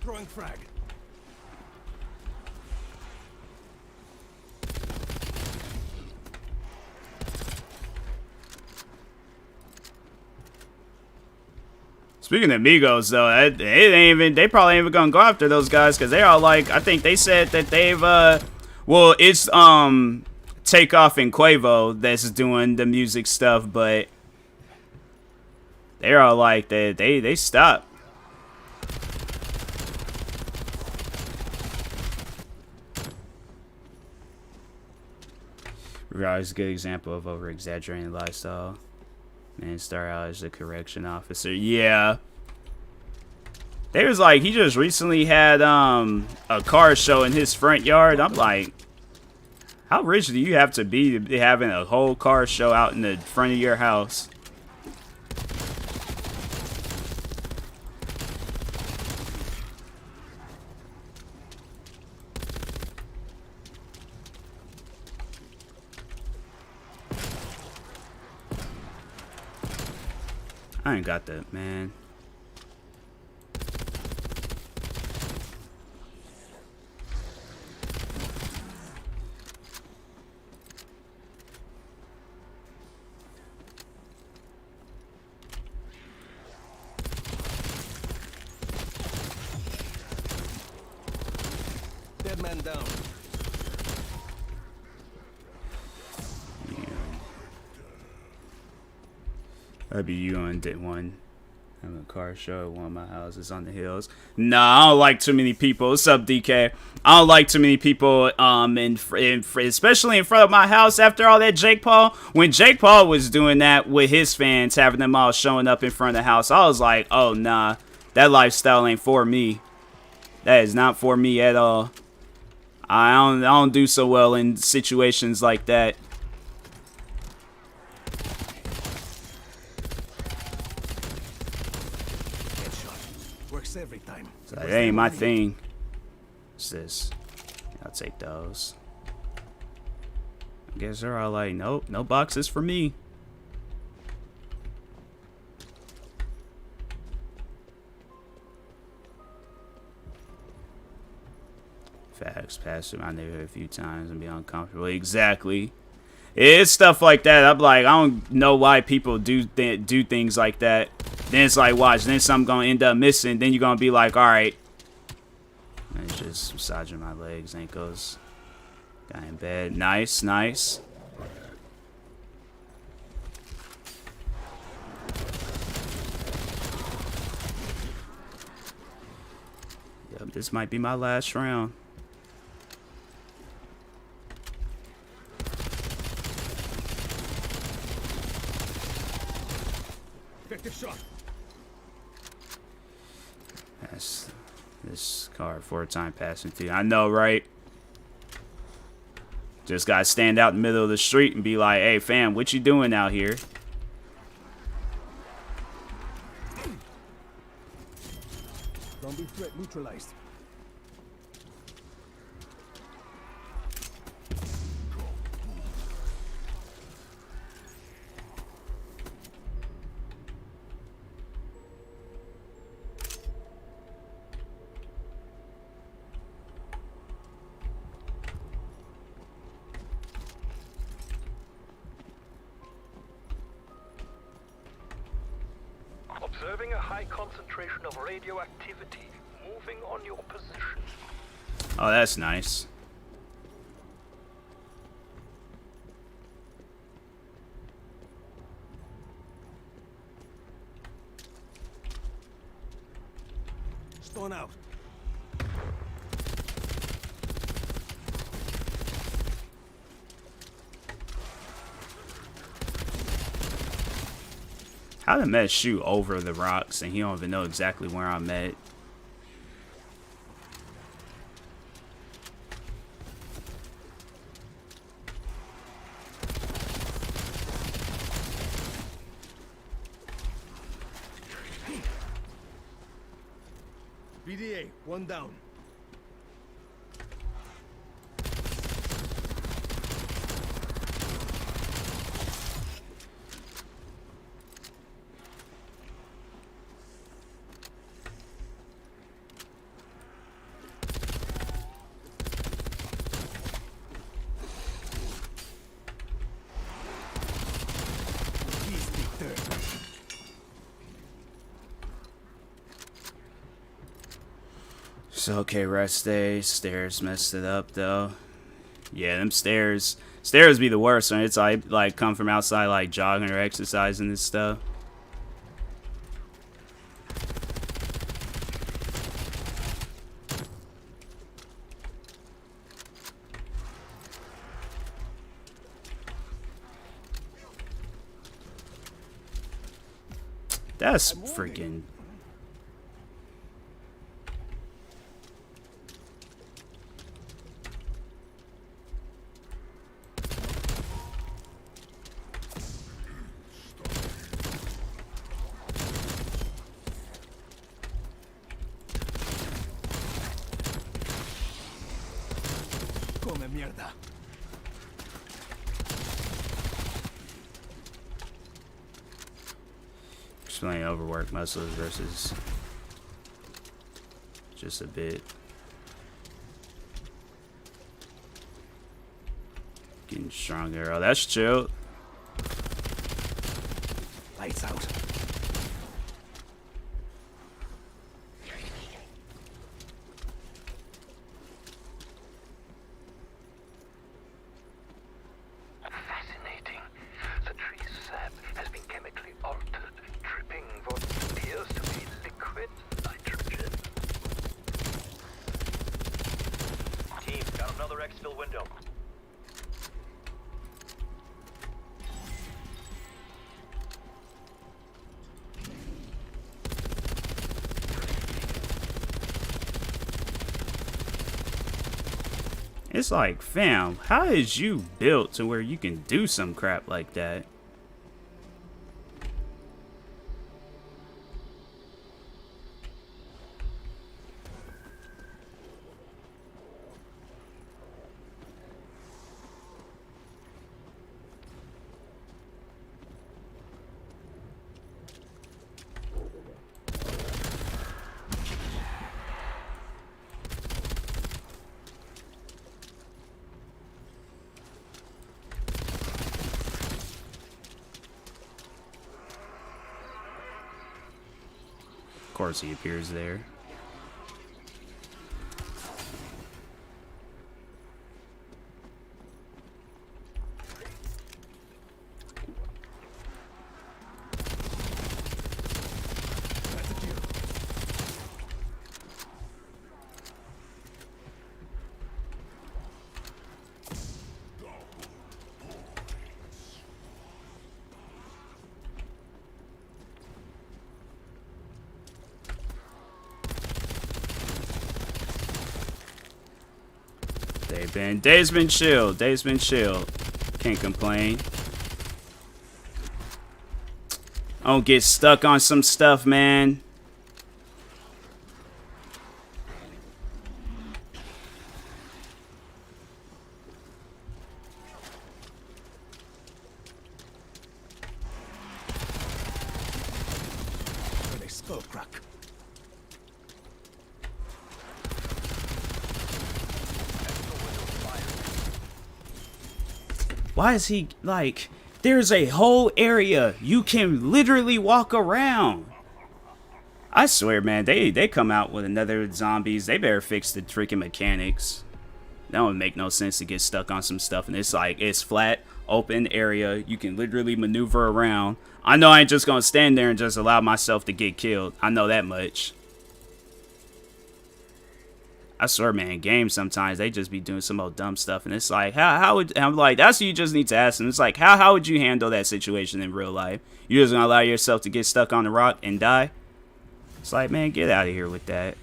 Throwing frag. Speaking of Migos, though, it ain't even, they probably ain't even gonna go after those guys because they are like, I think they said that they've, well, it's Takeoff and Quavo that's doing the music stuff, but they're all like they stopped. Raj is a good example of over-exaggerating lifestyle. Man, start out as a correction officer. Yeah. They was like, he just recently had a car show in his front yard. I'm like, how rich do you have to be having a whole car show out in the front of your house? I ain't got that, man. Dead man down. That'd be you on day one. Having a car show at one of my houses on the hills. Nah, I don't like too many people. What's up, DK? I don't like too many people, especially in front of my house after all that Jake Paul. When Jake Paul was doing that with his fans, having them all showing up in front of the house, I was like, oh, nah. That lifestyle ain't for me. That is not for me at all. I don't do so well in situations like that. Works every time. So that ain't my thing. What's this? I'll take those. I guess they're all like, nope, no boxes for me. Facts, pass through my neighborhood a few times and be uncomfortable. Exactly. It's stuff like that. I'm like, I don't know why people do things like that. Then it's like, watch, then something gonna end up missing. Then you're gonna be like, all right. And it's just massaging my legs, ankles. Guy in bed. Nice, nice. Yep, this might be my last round. Effective shot. This car 4-time passing through. I know, right? Just gotta stand out in the middle of the street and be like, hey, fam, what you doing out here? Don't be threat neutralized. Observing a high concentration of radioactivity. Moving on your position. Oh, that's nice. Stone out. How did Met shoot over the rocks and he don't even know exactly where I'm at? BDA, one down. He's the third. So okay, rest day. Stairs messed it up though. Yeah, them stairs be the worst when it's like come from outside like jogging or exercising and stuff. That's freaking. Come mierda. Explain overworked muscles versus just a bit. Getting stronger. Oh, that's chill. Lights out. Fascinating. The tree's sap has been chemically altered, dripping what appears to be liquid nitrogen. Team, got another exfil window. It's like, fam, how is you built to where you can do some crap like that? Of course he appears there. That's a kill. Day's been chill. Day's been chill. Can't complain. I don't get stuck on some stuff, man. Where they skull crack. Why is he like... There's a whole area you can literally walk around. I swear, man, they come out with another zombies. They better fix the freaking mechanics. That would make no sense to get stuck on some stuff. And it's like, it's flat, open area. You can literally maneuver around. I know I ain't just going to stand there and just allow myself to get killed. I know that much. I swear, man, games sometimes they just be doing some old dumb stuff, and it's like, how would I'm like, that's what you just need to ask them. It's like, how would you handle that situation in real life? You just gonna allow yourself to get stuck on the rock and die? It's like, man, get out of here with that.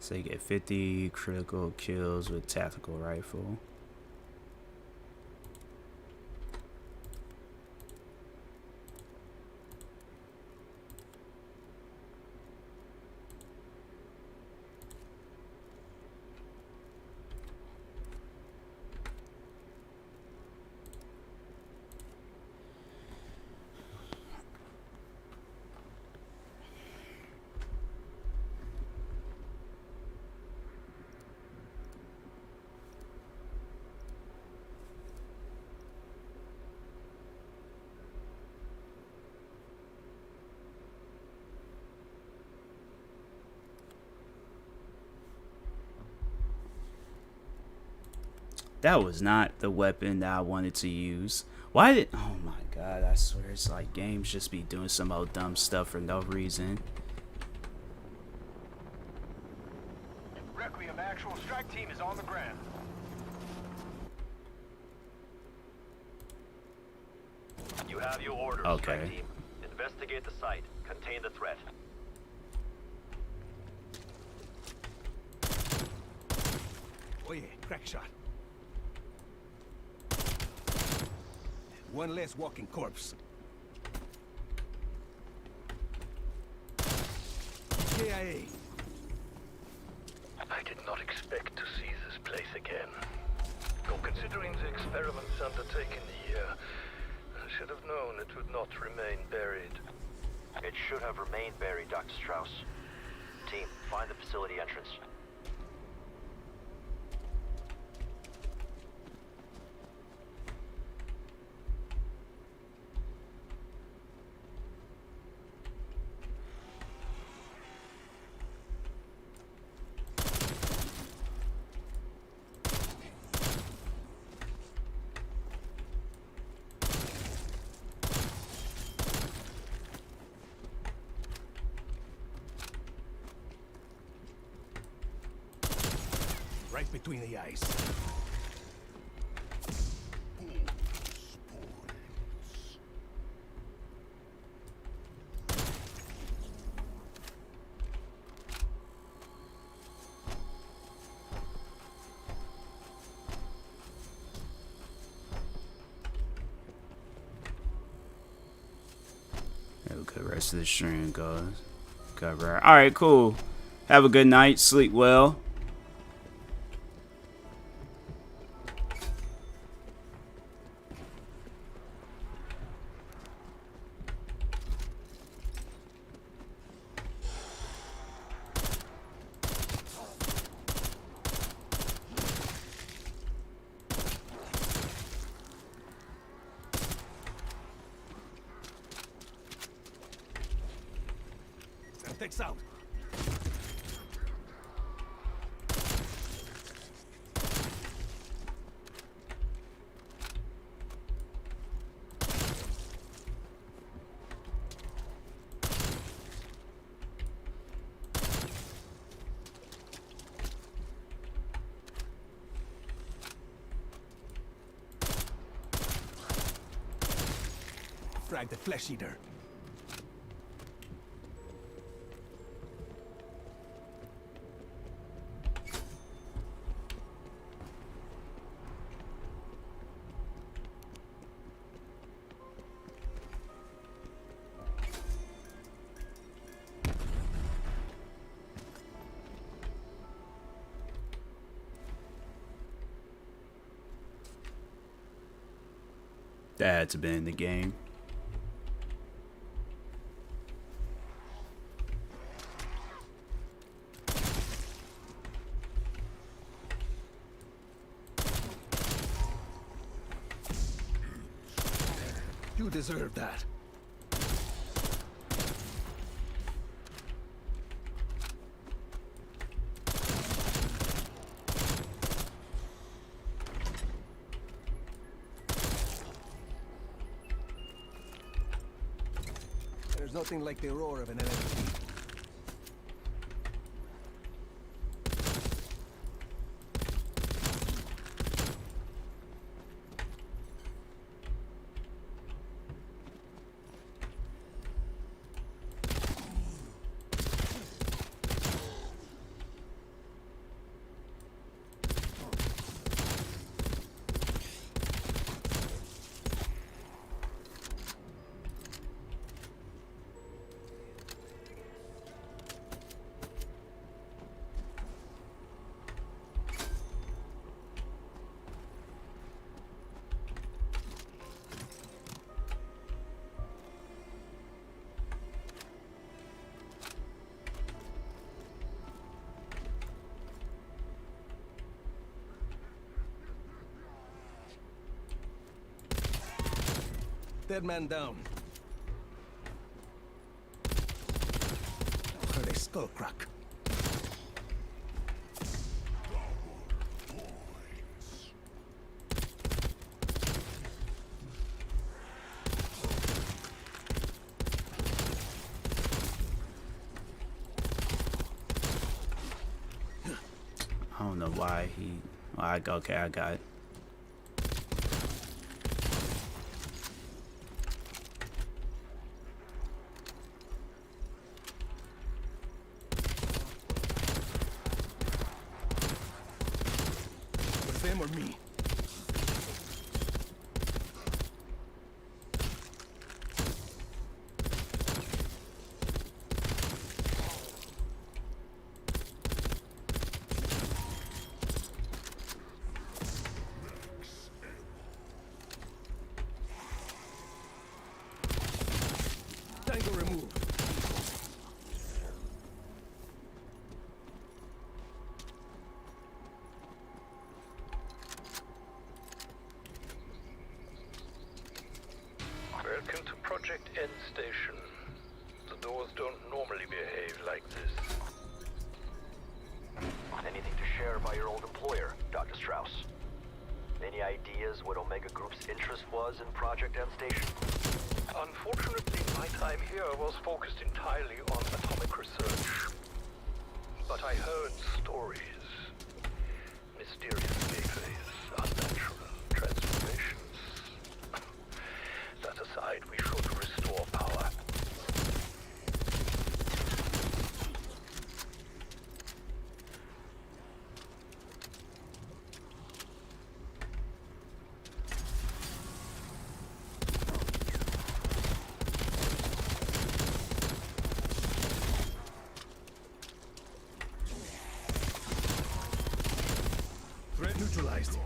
So you get 50 critical kills with tactical rifle. That was not the weapon that I wanted to use. Why did... Oh my god, I swear it's like games just be doing some old dumb stuff for no reason. Requiem actual strike team is on the ground. You have your orders, Okay. strike team. Investigate the site. Contain the threat. Oh yeah, crack shot. One less walking corpse. KIA. I did not expect to see this place again. Though considering the experiments undertaken here, I should have known it would not remain buried. It should have remained buried, Dr. Strauss. Team, find the facility entrance. Right between the eyes. Okay, rest of the stream goes. Cover. Alright, cool. Have a good night. Sleep well. Lights out. Frag the flesh eater. That's been the game. You deserve that. There's nothing like the roar of an enemy team. Dead man down. Heard a skull crack. I don't know why he. Okay, I got it. Was them or me? Tango removed. Welcome to Project N Station. The doors don't normally behave like this. Anything to share by your old employer, Dr. Strauss? Any ideas what Omega Group's interest was in Project N Station? Unfortunately, my time here was focused entirely on atomic research. But I heard stories. Mysterious gateways, unnatural transformations. That aside, we should restore power. Threat neutralized.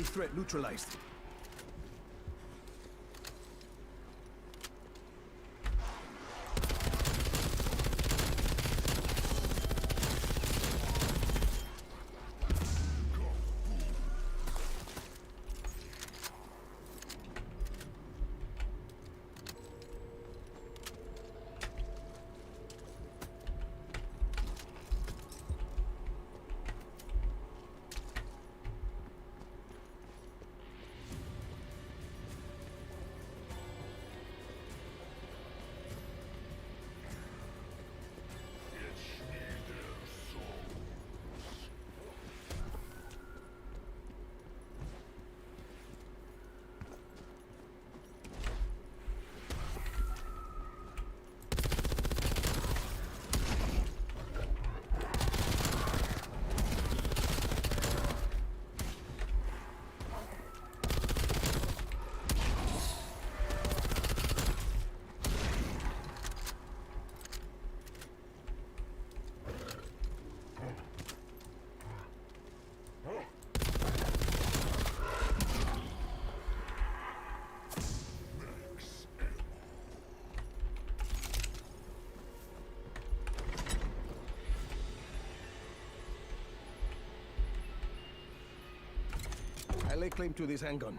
Enemy threat neutralized. I lay claim to this handgun.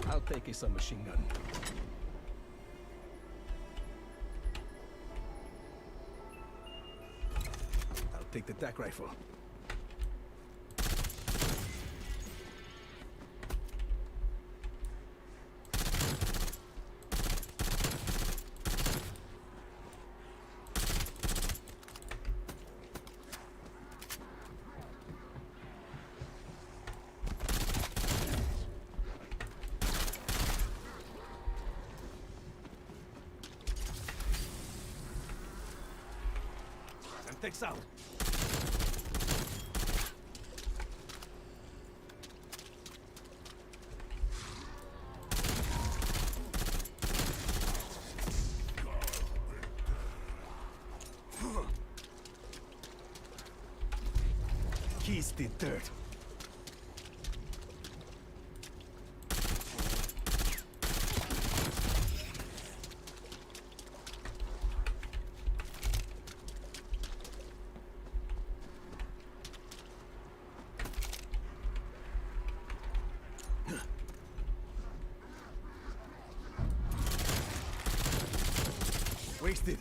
I'll take a submachine gun. I'll take the tac rifle. Takes out. He's the third. Wasted.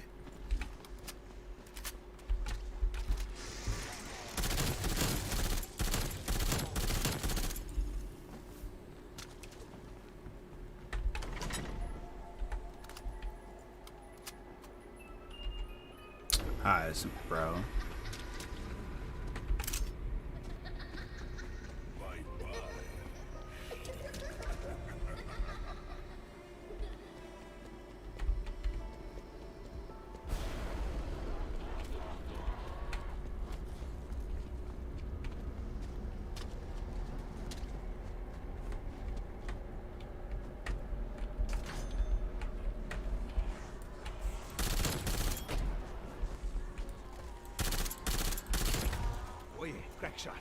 Hi, bro. Oye, crack shot.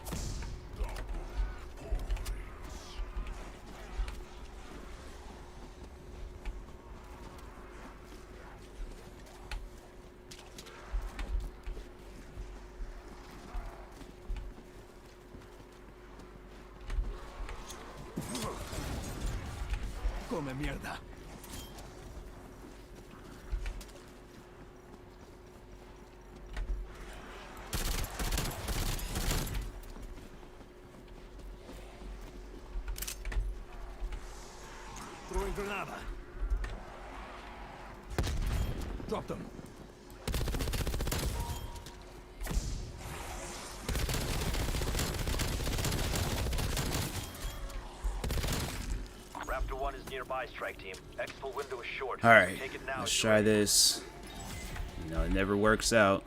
Come mierda. Throwing granada. Drop them. Raptor 1 is nearby, strike team. Exfil window is short. Alright, Take it now. let's try this. You know, it never works out.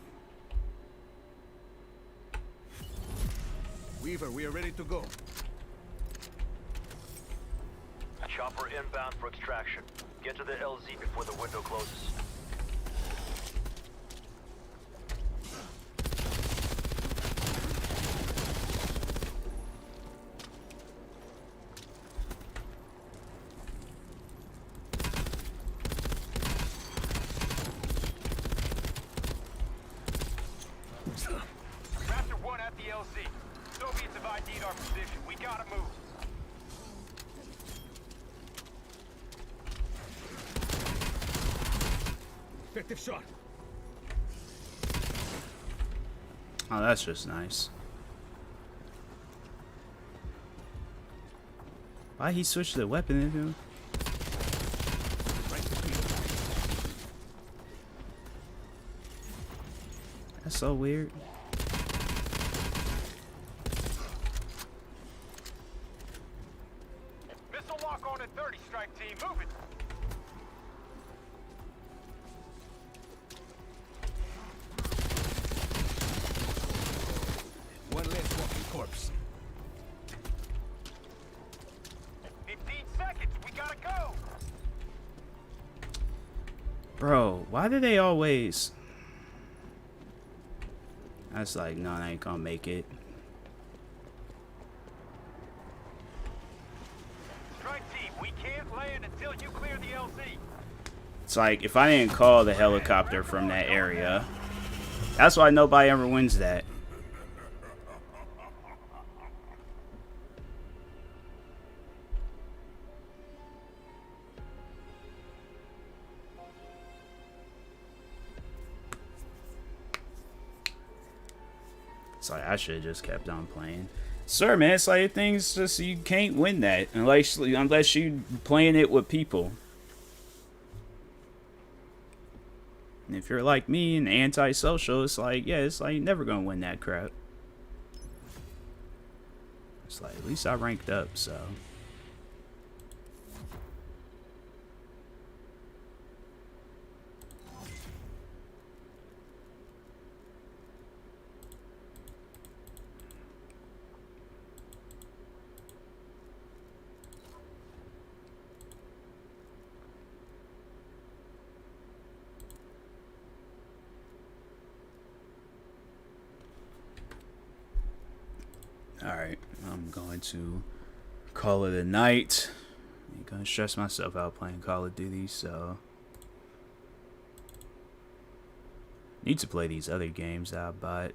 Weaver, we are ready to go. Chopper inbound for extraction. Get to the LZ before the window closes. LZ. Soviets have ID'd our position. We gotta move. Effective shot. Oh, that's just nice. Why he switched the weapon into him? Right between them. That's so weird. Missile lock on at 30, strike team. Move it. One less walking corpse. 15 seconds. We gotta go. Bro, why do they always... That's like, no, I ain't gonna make it. Strike team, we can't land until you clear the LZ. It's like, if I didn't call the helicopter from that area, that's why nobody ever wins that. It's like, I should have just kept on playing. Sir, man, it's like, things just, you can't win that unless you playing it with people. And if you're like me and antisocial, it's like, yeah, it's like, you're never gonna win that crap. It's like, at least I ranked up, so. Alright, I'm going to call it a night. I'm gonna stress myself out playing Call of Duty, so need to play these other games that I bought.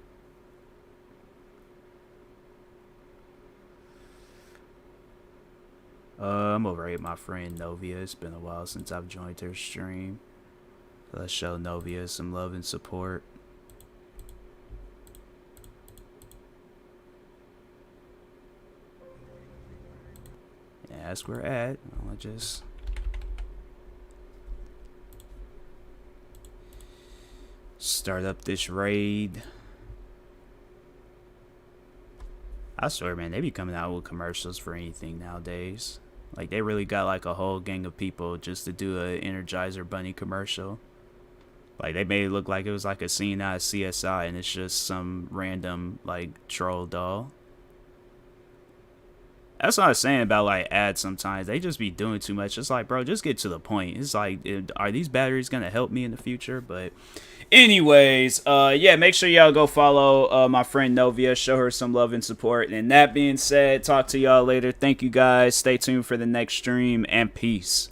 I'm over here with my friend Novia. It's been a while since I've joined her stream. So let's show Novia some love and support. Yeah, that's where we're at. I'll just start up this raid. I swear, man, they be coming out with commercials for anything nowadays. Like, they really got like a whole gang of people just to do a Energizer Bunny commercial. Like, they made it look like it was like a scene out of CSI, and it's just some random like troll doll. That's what I was saying about like ads. Sometimes they just be doing too much. It's like, bro, just get to the point. It's like, are these batteries gonna help me in the future? But anyways, yeah, make sure y'all go follow my friend Novia, show her some love and support. And that being said, talk to y'all later. Thank you guys. Stay tuned for the next stream, and peace.